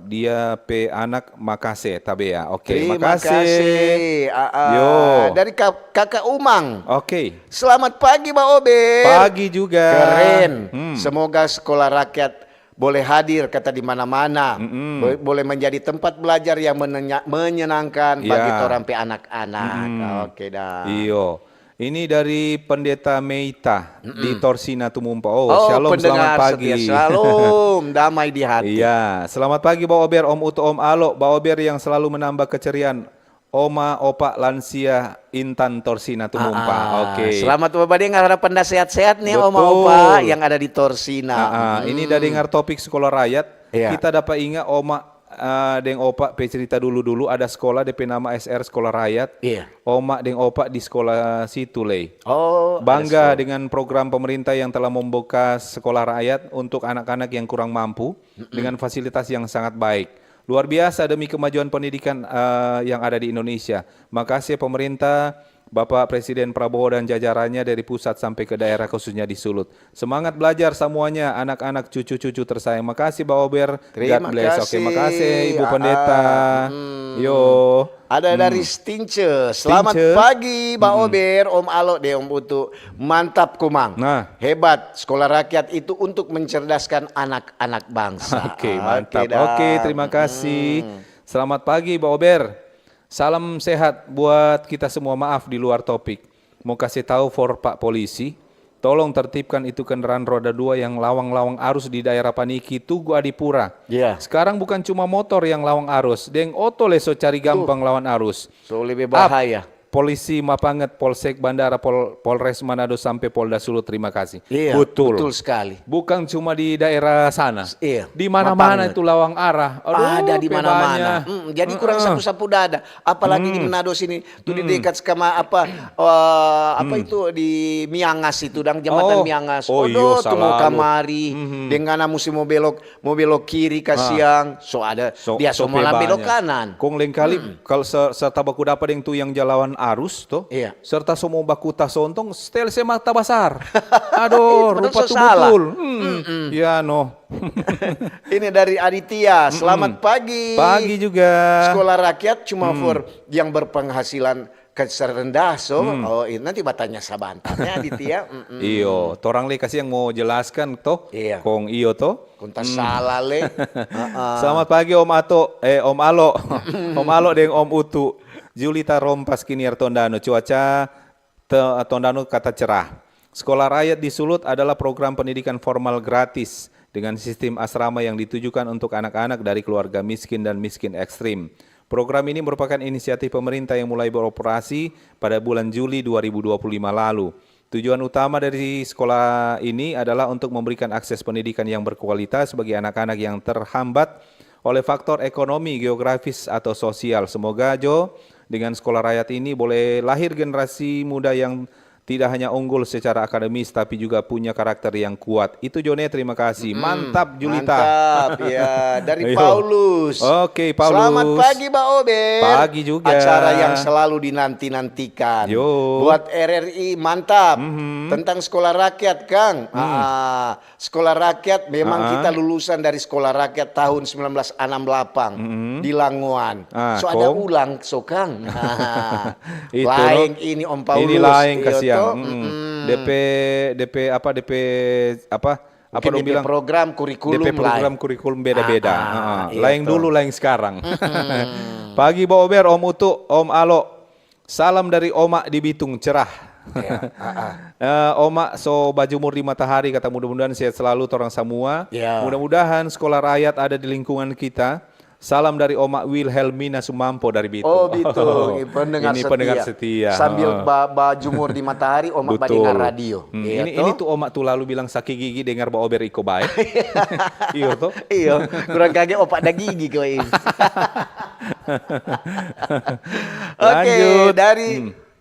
Speaker 1: dia pe anak makasih tabe ya. Oke,
Speaker 2: Terima
Speaker 1: makasih.
Speaker 2: kasih.
Speaker 1: Yo.
Speaker 2: Dari kakak Umang.
Speaker 1: Oke.
Speaker 2: Selamat pagi, Mbak Ober.
Speaker 1: Pagi juga.
Speaker 2: Keren. Semoga sekolah rakyat boleh hadir kata di mana-mana. Boleh menjadi tempat belajar yang menyenangkan bagi
Speaker 1: Ya.
Speaker 2: orang pe anak-anak. Oke dah.
Speaker 1: Iyo. Ini dari Pendeta Meita di Torsina Tumumpa. Shalom,
Speaker 2: pendengar
Speaker 1: selamat pagi.
Speaker 2: setia. Shalom, damai di hati.
Speaker 1: Iya, selamat pagi Mbak Ober, Om Uto, Om Alo. Mbak Ober yang selalu menambah keceriaan. Oma, opa, lansia, Intan Torsina Tumumpa. Oke.
Speaker 2: Selamat Bapak dengar harapan sehat-sehat nih
Speaker 1: Betul.
Speaker 2: Oma Opa yang ada di Torsina.
Speaker 1: Ini dari dengar topik sekolah rakyat.
Speaker 2: Iya.
Speaker 1: Kita dapat ingat Oma deng opa pe cerita dulu ada sekolah DP nama SR Sekolah Rakyat.
Speaker 2: Iya.
Speaker 1: Oma deng opa di sekolah situ lei.
Speaker 2: Oh,
Speaker 1: Bangga dengan program pemerintah yang telah membuka sekolah rakyat untuk anak-anak yang kurang mampu dengan fasilitas yang sangat baik. Luar biasa demi kemajuan pendidikan yang ada di Indonesia. Makasih pemerintah, Bapak Presiden Prabowo dan jajarannya dari pusat sampai ke daerah khususnya di Sulut. Semangat belajar semuanya, anak-anak cucu-cucu tersayang. Makasih Mbak Ober.
Speaker 2: Terima
Speaker 1: God bless.
Speaker 2: kasih.
Speaker 1: Oke, makasih Ibu Pendeta. Yo.
Speaker 2: Ada dari Stince. Selamat
Speaker 1: Stince.
Speaker 2: pagi, Mbak Ober, Om Alo, Om Utu. Mantap, Kumang.
Speaker 1: Nah.
Speaker 2: Hebat. Sekolah rakyat itu untuk mencerdaskan anak-anak bangsa.
Speaker 1: Oke, mantap.
Speaker 2: dah.
Speaker 1: Oke, terima kasih. Selamat pagi, Mbak Ober. Salam sehat buat kita semua. Maaf di luar topik. Mau kasih tahu for Pak Polisi, tolong tertibkan itu kendaraan roda 2 yang lawang-lawang arus di daerah Paniki, Tugu Adipura.
Speaker 2: Iya.
Speaker 1: Sekarang bukan cuma motor yang lawang arus, deng oto leso cari gampang lawan arus.
Speaker 2: So lebih bahaya.
Speaker 1: Polisi Mapanget, Polsek Bandara, Polres Manado sampai Polda Sulut, terima kasih.
Speaker 2: Iya,
Speaker 1: Betul.
Speaker 2: betul sekali.
Speaker 1: Bukan cuma di daerah sana.
Speaker 2: Iya,
Speaker 1: Di mana-mana
Speaker 2: Mapanget.
Speaker 1: itu lawang arah. Aduh,
Speaker 2: Ada di mana-mana.
Speaker 1: pebanya.
Speaker 2: Jadi kurang sapu-sapu dada. Apalagi di Manado sini, tuh di dekat sama apa itu di Miangas itu, dan jembatan Miangas.
Speaker 1: Oh, iya,
Speaker 2: tuh mau
Speaker 1: salah lu.
Speaker 2: kamari dengan musim mau belok kiri ke siang. So ada dia semua
Speaker 1: pebanya.
Speaker 2: belok kanan.
Speaker 1: Kong lain kali kalau serta baku dapat yang tuh yang jalawan arus tuh.
Speaker 2: Iya.
Speaker 1: Serta semua baku tas sontong stel semata basar. Aduh,
Speaker 2: Itu
Speaker 1: rupa
Speaker 2: padahal
Speaker 1: tuh
Speaker 2: salah.
Speaker 1: betul. Ya no.
Speaker 2: Ini dari Aditya. Selamat pagi.
Speaker 1: Pagi juga.
Speaker 2: Sekolah rakyat cuma for yang berpenghasilan rendah. So, nanti batanya sabantarnya Aditya.
Speaker 1: Iyo, torang le kasih yang mau jelaskan toh.
Speaker 2: Iya.
Speaker 1: Kong iyo toh.
Speaker 2: Kuntas salah le.
Speaker 1: Selamat pagi Om Ato, Om Alo. Om Alo dengan Om Utu. Julita Rompas Kiniar Tondano, cuaca Tondano kata cerah. Sekolah rakyat di Sulut adalah program pendidikan formal gratis dengan sistem asrama yang ditujukan untuk anak-anak dari keluarga miskin dan miskin ekstrim. Program ini merupakan inisiatif pemerintah yang mulai beroperasi pada bulan Juli 2025 lalu. Tujuan utama dari sekolah ini adalah untuk memberikan akses pendidikan yang berkualitas bagi anak-anak yang terhambat oleh faktor ekonomi, geografis, atau sosial. Semoga dengan sekolah rakyat ini boleh lahir generasi muda yang tidak hanya unggul secara akademis tapi juga punya karakter yang kuat. Itu Jone, terima kasih. Mantap Julita.
Speaker 2: Mantap ya, dari
Speaker 1: Ayo.
Speaker 2: Paulus.
Speaker 1: Oke, Paulus.
Speaker 2: Selamat pagi Mbak Ober.
Speaker 1: Pagi juga.
Speaker 2: Acara yang selalu dinanti-nantikan.
Speaker 1: Yo.
Speaker 2: Buat RRI mantap. Tentang sekolah rakyat Kang. Sekolah rakyat memang kita lulusan dari sekolah rakyat tahun 1968 di Languan. So ada ulang so Kang.
Speaker 1: Itu,
Speaker 2: lain ini Om Paulus.
Speaker 1: Ini lain
Speaker 2: Iya,
Speaker 1: kasihan.
Speaker 2: toh.
Speaker 1: DP apa
Speaker 2: Mungkin
Speaker 1: dong
Speaker 2: DP
Speaker 1: bilang
Speaker 2: program kurikulum
Speaker 1: DP program
Speaker 2: lain.
Speaker 1: kurikulum beda-beda.
Speaker 2: Iya
Speaker 1: Lain
Speaker 2: toh.
Speaker 1: dulu, lain sekarang. Pagi Mbak Ober, Om Utu, Om Alo. Salam dari Oma di Bitung, cerah. Oma so bajumur di matahari, kata mudah-mudahan sehat selalu orang semua. Mudah-mudahan sekolah rakyat ada di lingkungan kita. Salam dari Oma Wilhelmina Sumampo dari Bitung.
Speaker 2: Oh Bitung, pendengar
Speaker 1: ini
Speaker 2: setia.
Speaker 1: pendengar setia.
Speaker 2: Sambil bajumur di matahari, Oma dengar radio.
Speaker 1: Ini tuh Oma tuh lalu bilang sakit gigi dengar Mbak Ober iko baik. Iya tuh.
Speaker 2: Iya, kurang kaget opak ada gigi kau ini. Oke, dari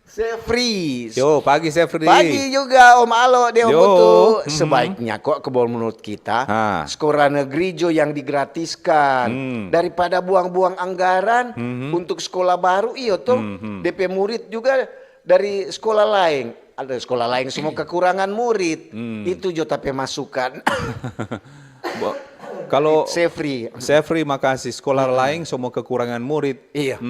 Speaker 2: Sefri.
Speaker 1: Yo, pagi Sefri.
Speaker 2: Pagi juga Om Alo dia Om
Speaker 1: Yo.
Speaker 2: Putu. Sebaiknya kok kebol menurut kita sekolah negeri jo yang digratiskan daripada buang-buang anggaran untuk sekolah baru. Iyo tuh DP murid juga dari sekolah lain. Ada sekolah lain semua kekurangan murid. Itu jo tapi masukan.
Speaker 1: Kalau
Speaker 2: Sefri
Speaker 1: makasih. Sekolah lain semua kekurangan murid.
Speaker 2: Iya.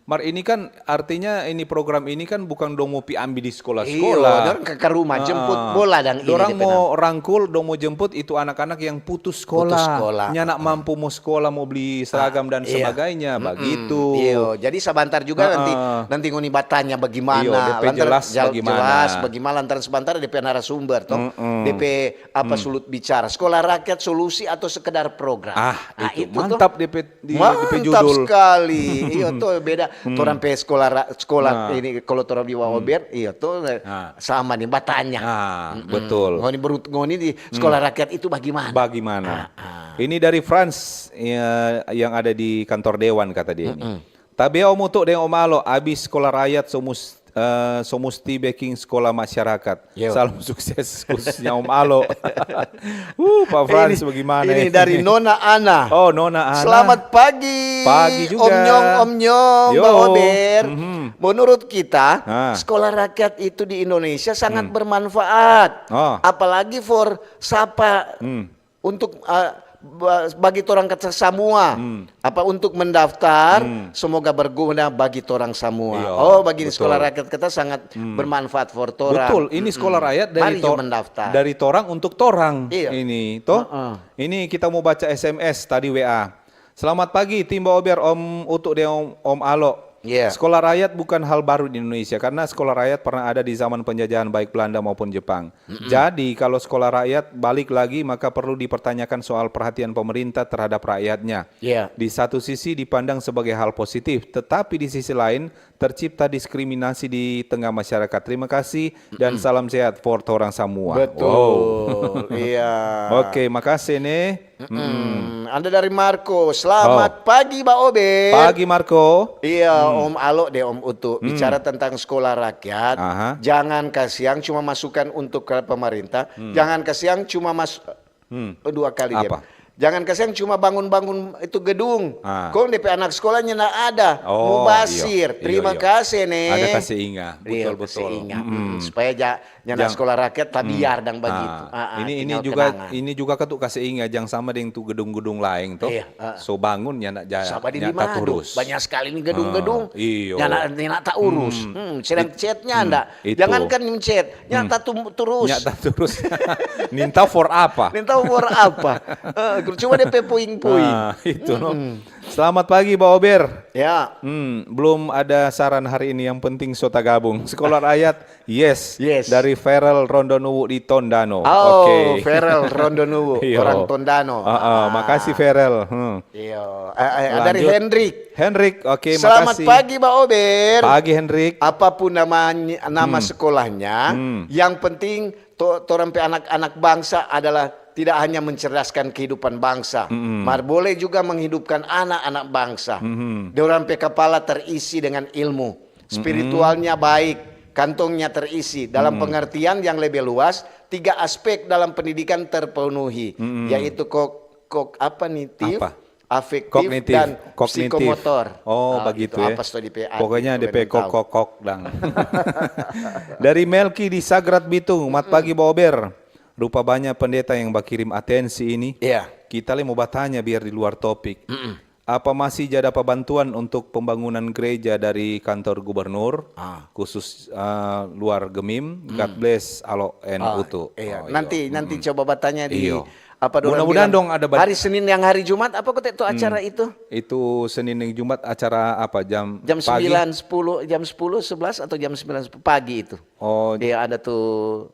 Speaker 1: Mar ini kan artinya ini program ini kan bukan dong mau ambil di sekolah-sekolah.
Speaker 2: Iya, dorang ke rumah jemput bola dan
Speaker 1: dorang mau rangkul, dong mau jemput itu anak-anak yang putus sekolah. Nyanak mampu mau sekolah, mau beli seragam dan sebagainya, begitu.
Speaker 2: Iya, jadi sebentar juga nanti ngoni batanya bagaimana,
Speaker 1: DP
Speaker 2: jelas bagaimana lantaran sebentar DP narasumber toh. DP apa sulut bicara, sekolah rakyat solusi atau sekedar program.
Speaker 1: Itu mantap DP DP judul.
Speaker 2: Mantap sekali. Iya tuh beda. Orang pe sekolah ini kalau orang di Wahober, iya tuh sama nih batanya.
Speaker 1: Betul.
Speaker 2: Ngoni di sekolah rakyat itu bagaimana?
Speaker 1: Ini dari Frans yang ada di kantor dewan kata dia ini. Tabe Om Utu dengan Om Alo, abis sekolah rakyat somusti baking sekolah masyarakat. Salam sukses khususnya Om Alo. Pak Frans bagaimana?
Speaker 2: Ini dari Nona Ana.
Speaker 1: Oh, Nona Ana.
Speaker 2: Selamat pagi.
Speaker 1: Pagi juga.
Speaker 2: Om Nyong, Mbak Ober. Menurut kita, sekolah rakyat itu di Indonesia sangat bermanfaat. Apalagi for sapa untuk bagi orang kata semua untuk mendaftar semoga berguna bagi orang semua. Bagi sekolah rakyat kita sangat bermanfaat for torang.
Speaker 1: Betul, ini sekolah rakyat dari torang untuk torang. Ini toh. Ini kita mau baca SMS tadi WA. Selamat pagi tim Mbak Ober, Om Utu dan Om Alo. Sekolah rakyat bukan hal baru di Indonesia karena sekolah rakyat pernah ada di zaman penjajahan baik Belanda maupun Jepang. Jadi kalau sekolah rakyat balik lagi maka perlu dipertanyakan soal perhatian pemerintah terhadap rakyatnya. Di satu sisi dipandang sebagai hal positif, tetapi di sisi lain tercipta diskriminasi di tengah masyarakat. Terima kasih dan salam sehat for orang semua.
Speaker 2: Betul. Oke,
Speaker 1: makasih nih.
Speaker 2: Anda dari Marco. Selamat pagi Mbak Ober.
Speaker 1: Pagi Marco.
Speaker 2: Iya, Om Alo deh Om Utu. Bicara tentang sekolah rakyat, jangan kasih yang cuma masukan untuk ke pemerintah, jangan kasih yang cuma dua kali dia. Jangan kasih yang cuma bangun-bangun itu gedung. Kok DP anak sekolahnya nggak ada. Mubasir. Terima kasih nih.
Speaker 1: Ada kasih inga. Betul-betul.
Speaker 2: Supaya jangan sekolah rakyat tabiar dan begitu.
Speaker 1: Ini juga ketuk kasih inga jangan sama dengan tuh gedung-gedung lain tuh. So bangun nak jaya.
Speaker 2: Sama di Manado. Urus. Banyak sekali nih gedung-gedung. Nyana tak urus. Sedang chatnya anda. Jangankan chat. Nyata terus.
Speaker 1: Nyata terus. Ninta for apa?
Speaker 2: Ninta for apa? Cuma DP puing-puing.
Speaker 1: Itu Selamat pagi Mbak Ober.
Speaker 2: Ya.
Speaker 1: Belum ada saran hari ini, yang penting sota gabung. Sekolah rakyat, yes. Dari Ferel Rondonuwu di Tondano.
Speaker 2: Ferel Rondonuwu, orang Tondano.
Speaker 1: Makasih Ferel.
Speaker 2: Dari Hendrik.
Speaker 1: Makasih.
Speaker 2: Selamat pagi Mbak Ober.
Speaker 1: Pagi Hendrik.
Speaker 2: Apapun nama sekolahnya, yang penting orang anak-anak bangsa adalah tidak hanya mencerdaskan kehidupan bangsa, mar boleh juga menghidupkan anak-anak bangsa. Dorang pe kepala terisi dengan ilmu, spiritualnya baik, kantongnya terisi. Dalam pengertian yang lebih luas, 3 aspek dalam pendidikan terpenuhi, yaitu afektif,
Speaker 1: Kognitif.
Speaker 2: dan psikomotor.
Speaker 1: Oh,
Speaker 2: Nah,
Speaker 1: begitu
Speaker 2: gitu.
Speaker 1: ya.
Speaker 2: Apa tuh di PA?
Speaker 1: Pokoknya
Speaker 2: gitu,
Speaker 1: DP
Speaker 2: kalian tahu.
Speaker 1: kok dang. Dari Melki di Sagrat Bitung, mat pagi Bober. Rupa banyak pendeta yang bakirim atensi ini.
Speaker 2: Iya.
Speaker 1: Kita mau bertanya biar di luar topik. Apa masih ada apa bantuan untuk pembangunan gereja dari kantor gubernur, khusus luar Gemim? God bless alo NU tuh.
Speaker 2: Iya.
Speaker 1: Oh,
Speaker 2: Nanti coba bertanya di
Speaker 1: Iyo.
Speaker 2: apa dorang
Speaker 1: Mudah-mudahan
Speaker 2: bilang,
Speaker 1: dong ada
Speaker 2: hari Senin yang hari Jumat apa kok itu acara itu?
Speaker 1: Itu Senin dan Jumat acara apa jam pagi?
Speaker 2: 9, 10, jam 10, 11 atau jam 9 pagi itu.
Speaker 1: Oh,
Speaker 2: Iya ada tuh.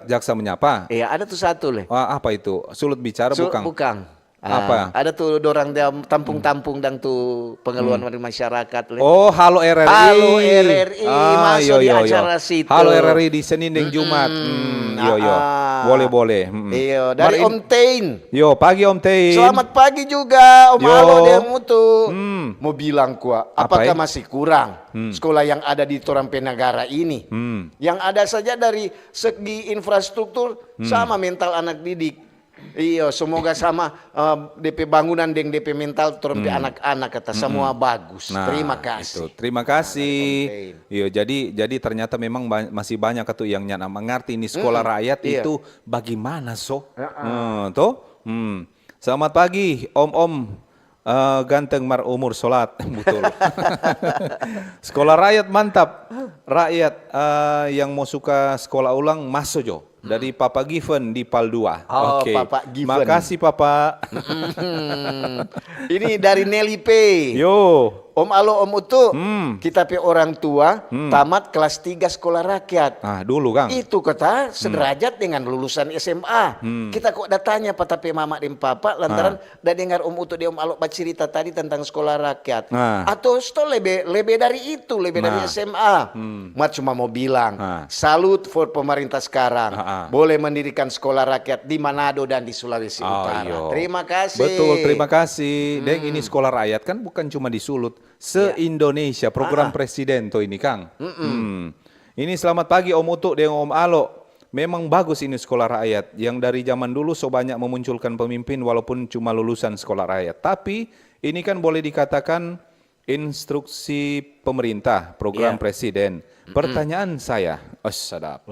Speaker 1: jaksa menyapa.
Speaker 2: Iya ada tuh satu leh.
Speaker 1: Apa itu? Sulut bicara bukan?
Speaker 2: Bukan.
Speaker 1: Apa?
Speaker 2: Ada tuh dorang dia tampung-tampung dan tuh pengeluaran dari masyarakat leh.
Speaker 1: Oh, Halo RRI.
Speaker 2: Halo RRI, masuk di acara situ.
Speaker 1: Halo RRI di Senin dan Jumat. Yo. Boleh.
Speaker 2: Iya, dari Om Tain.
Speaker 1: Yo, pagi Om Tain.
Speaker 2: Selamat pagi juga Om
Speaker 1: Yo.
Speaker 2: Alo dia mutu. Mau bilang kuah,
Speaker 1: Apa,
Speaker 2: apakah
Speaker 1: ya?
Speaker 2: masih kurang sekolah yang ada di Torampe Negara ini? Yang ada saja dari segi infrastruktur sama mental anak didik. Iya, semoga sama DP bangunan dan DP mental Torampe anak-anak kata semua bagus.
Speaker 1: Nah,
Speaker 2: Terima kasih.
Speaker 1: Itu. Terima kasih. Iya, jadi ternyata memang masih banyak tuh yang nyana mengerti ini sekolah rakyat
Speaker 2: Iya.
Speaker 1: itu bagaimana toh? Selamat pagi Om. Ganteng mar umur sholat. Betul. Sekolah rakyat mantap. Rakyat yang mau suka sekolah ulang masuk jo. Dari Papa Given di Pal 2.
Speaker 2: Oh,
Speaker 1: Oke.
Speaker 2: Papa Given.
Speaker 1: Makasih Papa.
Speaker 2: Ini dari Nelly P.
Speaker 1: Yo.
Speaker 2: Om Alo, Om Utu, kita pe orang tua tamat kelas 3 sekolah rakyat.
Speaker 1: Dulu Kang.
Speaker 2: Itu kata sederajat dengan lulusan SMA. Kita kok datanya Pak tapi mama dan papa lantaran dah dengar Om Utu dia Om Alo bercerita tadi tentang sekolah rakyat. Atau sto lebih dari itu, lebih dari SMA. Mat cuma mau bilang, salut for pemerintah sekarang. Boleh mendirikan sekolah rakyat di Manado dan di Sulawesi Utara.
Speaker 1: Iyo.
Speaker 2: Terima kasih.
Speaker 1: Betul, terima kasih. Deng, ini sekolah rakyat kan bukan cuma di Sulut, se-Indonesia program presiden tuh ini Kang. Ini selamat pagi Om Utuk dan Om Alo. Memang bagus ini sekolah rakyat yang dari zaman dulu so banyak memunculkan pemimpin walaupun cuma lulusan sekolah rakyat. Tapi ini kan boleh dikatakan instruksi pemerintah, program presiden. Pertanyaan saya, sadap.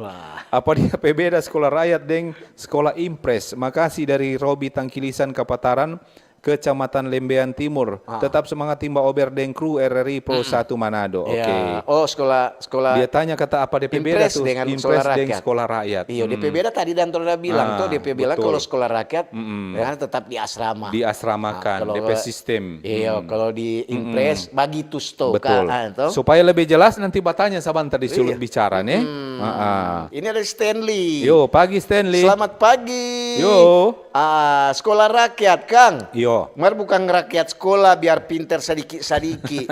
Speaker 1: Apa dia beda sekolah rakyat dengan sekolah impres? Makasih dari Robi Tangkilisan Kapataran, Kecamatan Lembean Timur. Tetap semangat timba Ober dan kru RRI Pro 1 Manado. Oke.
Speaker 2: Ya. Oh, sekolah
Speaker 1: Dia tanya kata apa DP beda tuh
Speaker 2: dengan
Speaker 1: impres
Speaker 2: sekolah
Speaker 1: dengan
Speaker 2: rakyat.
Speaker 1: sekolah rakyat.
Speaker 2: Iya, DP beda tadi dan udah bilang tuh DP beda
Speaker 1: betul.
Speaker 2: kalau sekolah rakyat ya tetap di asrama.
Speaker 1: Diasramakan,
Speaker 2: kalau
Speaker 1: DP sistem.
Speaker 2: Iya, kalau di impres bagi tusto
Speaker 1: Betul.
Speaker 2: toh.
Speaker 1: Supaya lebih jelas nanti bertanya sabantar di Sulut bicara nih.
Speaker 2: Ini ada Stanley.
Speaker 1: Yo, pagi Stanley.
Speaker 2: Selamat pagi.
Speaker 1: Yo.
Speaker 2: Sekolah rakyat, Kang.
Speaker 1: Yo.
Speaker 2: Mar bukan rakyat sekolah biar pinter sadiki-sadiki.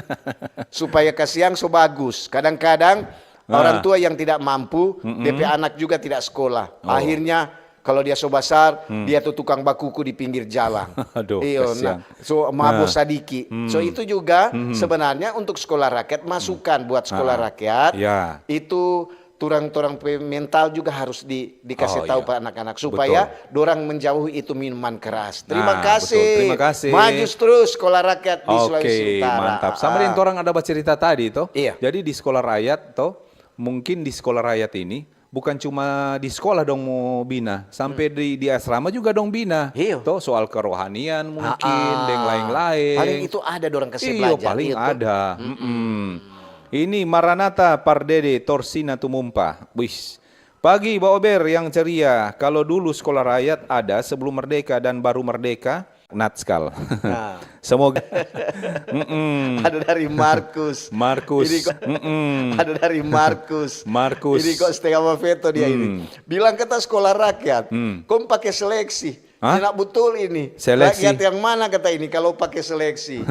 Speaker 2: Supaya kasihan so bagus. Kadang-kadang orang tua yang tidak mampu, DP anak juga tidak sekolah. Akhirnya kalau dia so besar, dia tuh tukang bakuku di pinggir jalan.
Speaker 1: Aduh,
Speaker 2: Iyo,
Speaker 1: kasihan.
Speaker 2: so mabuk sadiki. So itu juga sebenarnya untuk sekolah rakyat masukan buat sekolah rakyat.
Speaker 1: Ya.
Speaker 2: Itu turang-turang mental juga harus dikasih tahu Pak anak-anak supaya dorang menjauhi itu minuman keras. Terima kasih.
Speaker 1: Betul. Terima kasih.
Speaker 2: Maju terus sekolah rakyat di Sulawesi Utara.
Speaker 1: Mantap. Sama dengan orang ada bercerita tadi toh.
Speaker 2: Iya.
Speaker 1: Jadi di sekolah rakyat toh, mungkin di sekolah rakyat ini bukan cuma di sekolah dong mau bina, sampai di asrama juga dong bina.
Speaker 2: Iya.
Speaker 1: Toh soal kerohanian mungkin dan lain-lain.
Speaker 2: Paling itu ada dorang kasih
Speaker 1: Iya,
Speaker 2: belajar.
Speaker 1: paling
Speaker 2: itu.
Speaker 1: ada. Ini Maranatha Pardede Torsina Tumumpa. Wis. Pagi Mbak Ober yang ceria. Kalau dulu sekolah rakyat ada sebelum merdeka dan baru merdeka, natskal. Semoga.
Speaker 2: Ada dari Markus.
Speaker 1: Markus.
Speaker 2: Ini kok, ada dari Markus.
Speaker 1: Markus.
Speaker 2: Ini kok setengah veto dia ini. Bilang kata sekolah rakyat, kok pakai seleksi. Enak betul ini.
Speaker 1: Seleksi.
Speaker 2: Rakyat yang mana kata ini kalau pakai seleksi?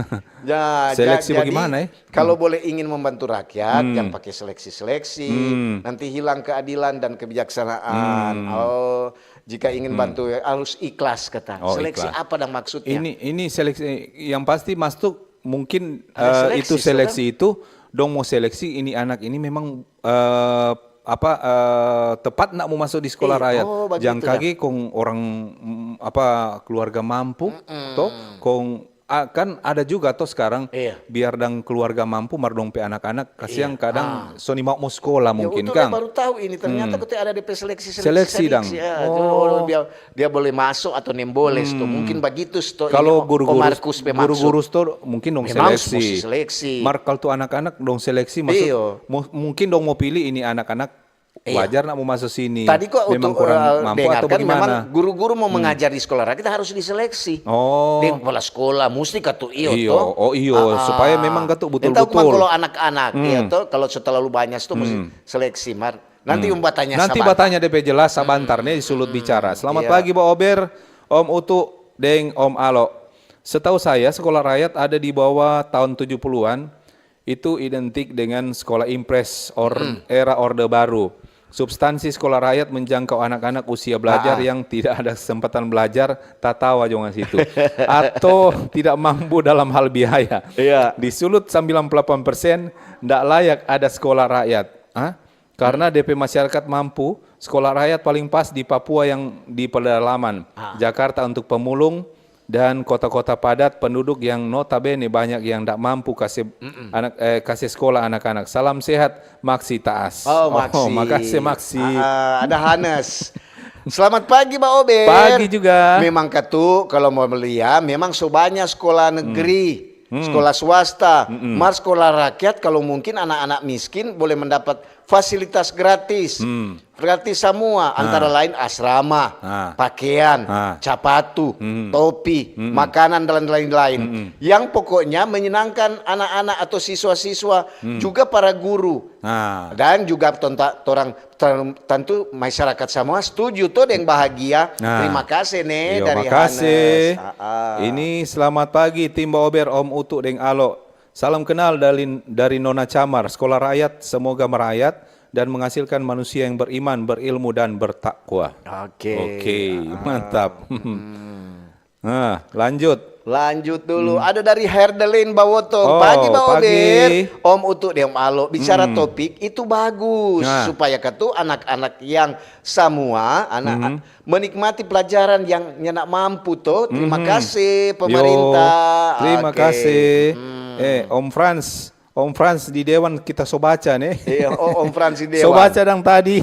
Speaker 1: Seleksi
Speaker 2: jadi,
Speaker 1: bagaimana ya?
Speaker 2: Kalau boleh ingin membantu rakyat, yang pakai seleksi-seleksi, nanti hilang keadilan dan kebijaksanaan. Oh, jika ingin bantu harus ikhlas kata. Seleksi
Speaker 1: ikhlas.
Speaker 2: apa dan maksudnya?
Speaker 1: Ini seleksi yang pasti masuk mungkin
Speaker 2: Ada seleksi,
Speaker 1: itu seleksi itu dong mau seleksi ini anak ini memang tepat nak mau masuk di sekolah rakyat. Jangan kaki kong orang keluarga mampu toh kong kan ada juga toh sekarang biar dang keluarga mampu mardong pe anak-anak kasihan kadang soni mau sekolah mungkin kan.
Speaker 2: Baru tahu ini ternyata ketika ada DP
Speaker 1: seleksi dang.
Speaker 2: Ya, dia boleh masuk atau nemboles tuh mungkin begitu tuh.
Speaker 1: Kalau guru-guru tuh mungkin dong seleksi. Kalau tuh anak-anak dong seleksi masuk mungkin dong mau pilih ini anak-anak wajar nak mau masuk sini.
Speaker 2: Tadi kok
Speaker 1: memang kurang mampu atau bagaimana?
Speaker 2: Memang guru-guru mau mengajar di sekolah rakyat kita harus diseleksi. Di kepala sekolah mesti katu
Speaker 1: supaya memang katu betul-betul.
Speaker 2: Kalau anak-anak kalau terlalu banyak tuh mesti seleksi Nanti
Speaker 1: Nanti batanya DP jelas sabantarnya disulut bicara. Selamat pagi Pak Ober, Om Utu, Deng Om Alo. Setahu saya sekolah rakyat ada di bawah tahun 70-an itu identik dengan sekolah impres era Orde Baru. Substansi sekolah rakyat menjangkau anak-anak usia belajar yang tidak ada kesempatan belajar, tak tahu aja nggak situ, atau tidak mampu dalam hal biaya. Disulut 98%, tidak layak ada sekolah rakyat. Karena DP masyarakat mampu, sekolah rakyat paling pas di Papua yang di pedalaman, Jakarta untuk pemulung, dan kota-kota padat penduduk yang notabene banyak yang tidak mampu kasih sekolah anak-anak. Salam sehat, Maksi Taas.
Speaker 2: Maksi.
Speaker 1: Makasih Maksi.
Speaker 2: Ada Hanes. Selamat pagi Pak Ober.
Speaker 1: Pagi juga.
Speaker 2: Memang kalau mau melihat memang sebanyak sekolah negeri. Sekolah swasta, sekolah rakyat kalau mungkin anak-anak miskin boleh mendapat fasilitas gratis. Gratis semua, antara lain asrama, pakaian, capatu, topi, makanan dan lain-lain. Yang pokoknya menyenangkan anak-anak atau siswa-siswa, juga para guru. Dan juga tentu masyarakat semua setuju tuh yang bahagia. Terima kasih nih dari
Speaker 1: makasih.
Speaker 2: Hanes.
Speaker 1: Ini selamat pagi tim Ober, Om Utu Deng Alo. Salam kenal dari Nona Camar. Sekolah rakyat semoga merayat dan menghasilkan manusia yang beriman, berilmu dan bertakwa. Oke, mantap. Lanjut
Speaker 2: dulu. Ada dari Herdelin Bawotong. Pagi Pak Ober. Om Utu Deng Alo. Bicara topik itu bagus supaya anak-anak yang semua menikmati pelajaran yang nyenak mampu tuh. Terima kasih pemerintah.
Speaker 1: Terima kasih. Om Frans di Dewan kita baca nih.
Speaker 2: Om Frans di Dewan.
Speaker 1: Baca dang tadi.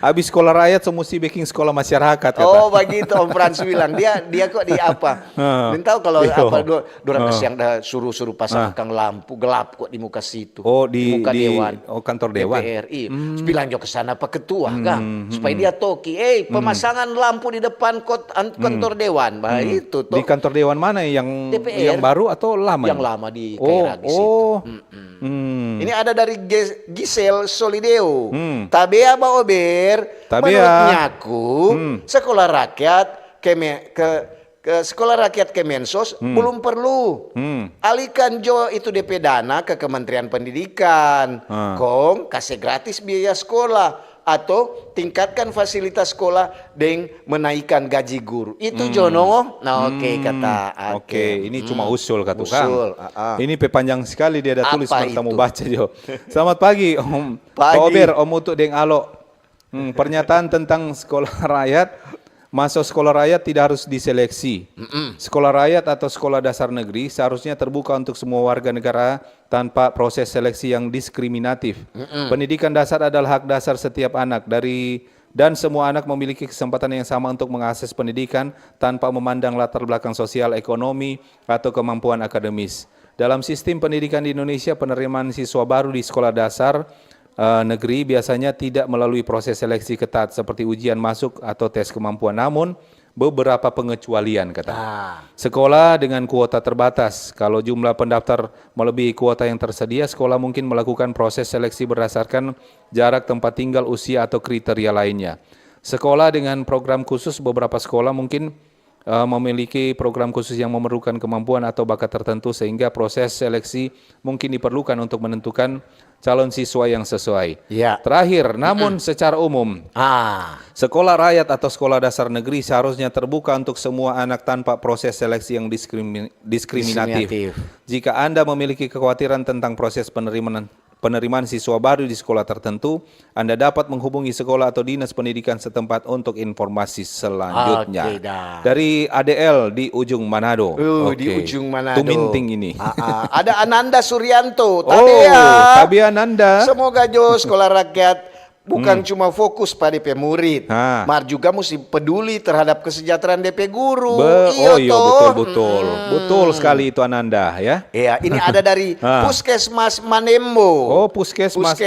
Speaker 1: Habis sekolah rakyat mesti bikin sekolah masyarakat kata.
Speaker 2: Begitu Om Frans bilang. Dia kok di apa? Dan tahu kalau dorang yang dah suruh pasang lampu gelap kok di muka situ.
Speaker 1: Di
Speaker 2: muka Dewan.
Speaker 1: Kantor Dewan.
Speaker 2: DPRI. Bilang ke sana Pak Ketua kan supaya dia toki. Pemasangan lampu di depan kantor Dewan. Itu tuh.
Speaker 1: Di kantor Dewan mana yang
Speaker 2: DPR.
Speaker 1: Yang baru atau lama?
Speaker 2: Yang lama di Kairagis. Ini ada dari Gisel Solideo. Tabea Pak Ober. Menurutnya aku sekolah rakyat sekolah rakyat Kemensos belum perlu. Alihkan itu DP dana ke Kementerian Pendidikan. Kasih gratis biaya sekolah. Atau tingkatkan fasilitas sekolah dengan menaikkan gaji guru. Itu Jono.
Speaker 1: Oke, ini cuma usul kata Kang. Ini panjang sekali dia ada tulis pertama baca Jo. Selamat pagi Om Ober, Om Utu Deng Alo. Pernyataan tentang sekolah rakyat. Masuk sekolah rakyat tidak harus diseleksi. Sekolah rakyat atau sekolah dasar negeri seharusnya terbuka untuk semua warga negara tanpa proses seleksi yang diskriminatif. Pendidikan dasar adalah hak dasar setiap anak dan semua anak memiliki kesempatan yang sama untuk mengakses pendidikan tanpa memandang latar belakang sosial, ekonomi, atau kemampuan akademis. Dalam sistem pendidikan di Indonesia, penerimaan siswa baru di sekolah dasar negeri biasanya tidak melalui proses seleksi ketat seperti ujian masuk atau tes kemampuan, namun beberapa pengecualian kata. Sekolah dengan kuota terbatas. Kalau jumlah pendaftar melebihi kuota yang tersedia, sekolah mungkin melakukan proses seleksi berdasarkan jarak tempat tinggal, usia atau kriteria lainnya. Sekolah dengan program khusus, beberapa sekolah mungkin memiliki program khusus yang memerlukan kemampuan atau bakat tertentu sehingga proses seleksi mungkin diperlukan untuk menentukan calon siswa yang sesuai.
Speaker 2: Ya.
Speaker 1: Terakhir, namun secara umum, sekolah rakyat atau sekolah dasar negeri seharusnya terbuka untuk semua anak tanpa proses seleksi yang diskriminatif. Jika Anda memiliki kekhawatiran tentang proses penerimaan siswa baru di sekolah tertentu, Anda dapat menghubungi sekolah atau dinas pendidikan setempat untuk informasi selanjutnya. Dari ADL di ujung Manado.
Speaker 2: Di ujung Manado.
Speaker 1: Tuminting ini.
Speaker 2: Ada Ananda Suryanto.
Speaker 1: Tabia Ananda.
Speaker 2: Semoga Jo sekolah rakyat bukan cuma fokus pada DP murid, mar juga mesti peduli terhadap kesejahteraan DP guru.
Speaker 1: Betul. Betul sekali itu Ananda ya.
Speaker 2: Iya, ini ada dari Puskesmas Manembo.
Speaker 1: Puskesmas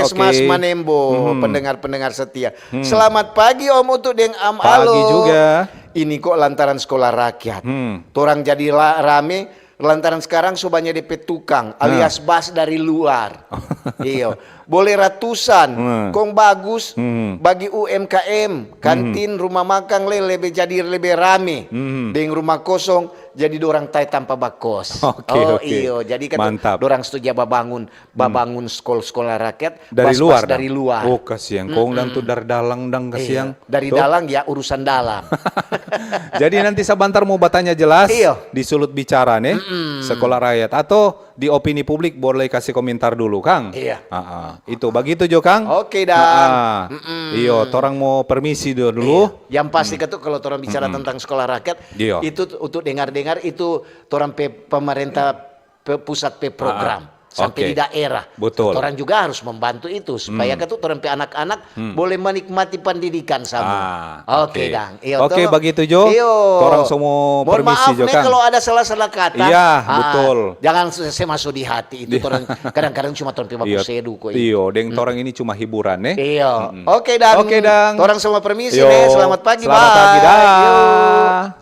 Speaker 2: Manembo, pendengar-pendengar setia. Selamat pagi Om Utut deng Am
Speaker 1: Pagi
Speaker 2: Alo.
Speaker 1: juga.
Speaker 2: Ini kok lantaran sekolah rakyat. Torang jadi rame lantaran sekarang sobannya DP tukang alias bas dari luar. Iya. Boleh ratusan, kong bagus bagi UMKM, kantin, rumah makan lebih jadi lebih rame, dengan rumah kosong jadi dorang tai tanpa bakos. Iyo, jadi kan dorang setuju bangun sekolah rakyat
Speaker 1: dari luar.
Speaker 2: Dari luar.
Speaker 1: Oh kasihan, kong dan tuh dari dalang kasihan.
Speaker 2: Dari dalang ya urusan dalam.
Speaker 1: Jadi nanti sebentar mau bertanya jelas di sulut bicara nih sekolah rakyat atau di opini publik boleh kasih komentar dulu Kang.
Speaker 2: Iya.
Speaker 1: Itu begitu Jo Kang.
Speaker 2: Oke dan.
Speaker 1: Iyo, torang mau permisi dulu.
Speaker 2: Yang pasti ketuk kalau torang bicara tentang sekolah rakyat, itu untuk dengar-dengar itu torang pemerintah pusat program. Sampai di daerah.
Speaker 1: Betul.
Speaker 2: Orang juga harus membantu itu supaya ketuk orang anak-anak boleh menikmati pendidikan sama. Oke, Dang.
Speaker 1: Oke, begitu Jo. Orang semua permisi Jo Kang.
Speaker 2: Kalau ada salah-salah kata.
Speaker 1: Iya, betul.
Speaker 2: Jangan saya masuk di hati itu orang kadang-kadang cuma torang bagus sedu kok.
Speaker 1: Iya, deng orang ini cuma hiburan
Speaker 2: Iya. Oke, Dang. Orang semua permisi nih. Selamat pagi,
Speaker 1: Selamat pagi, dah.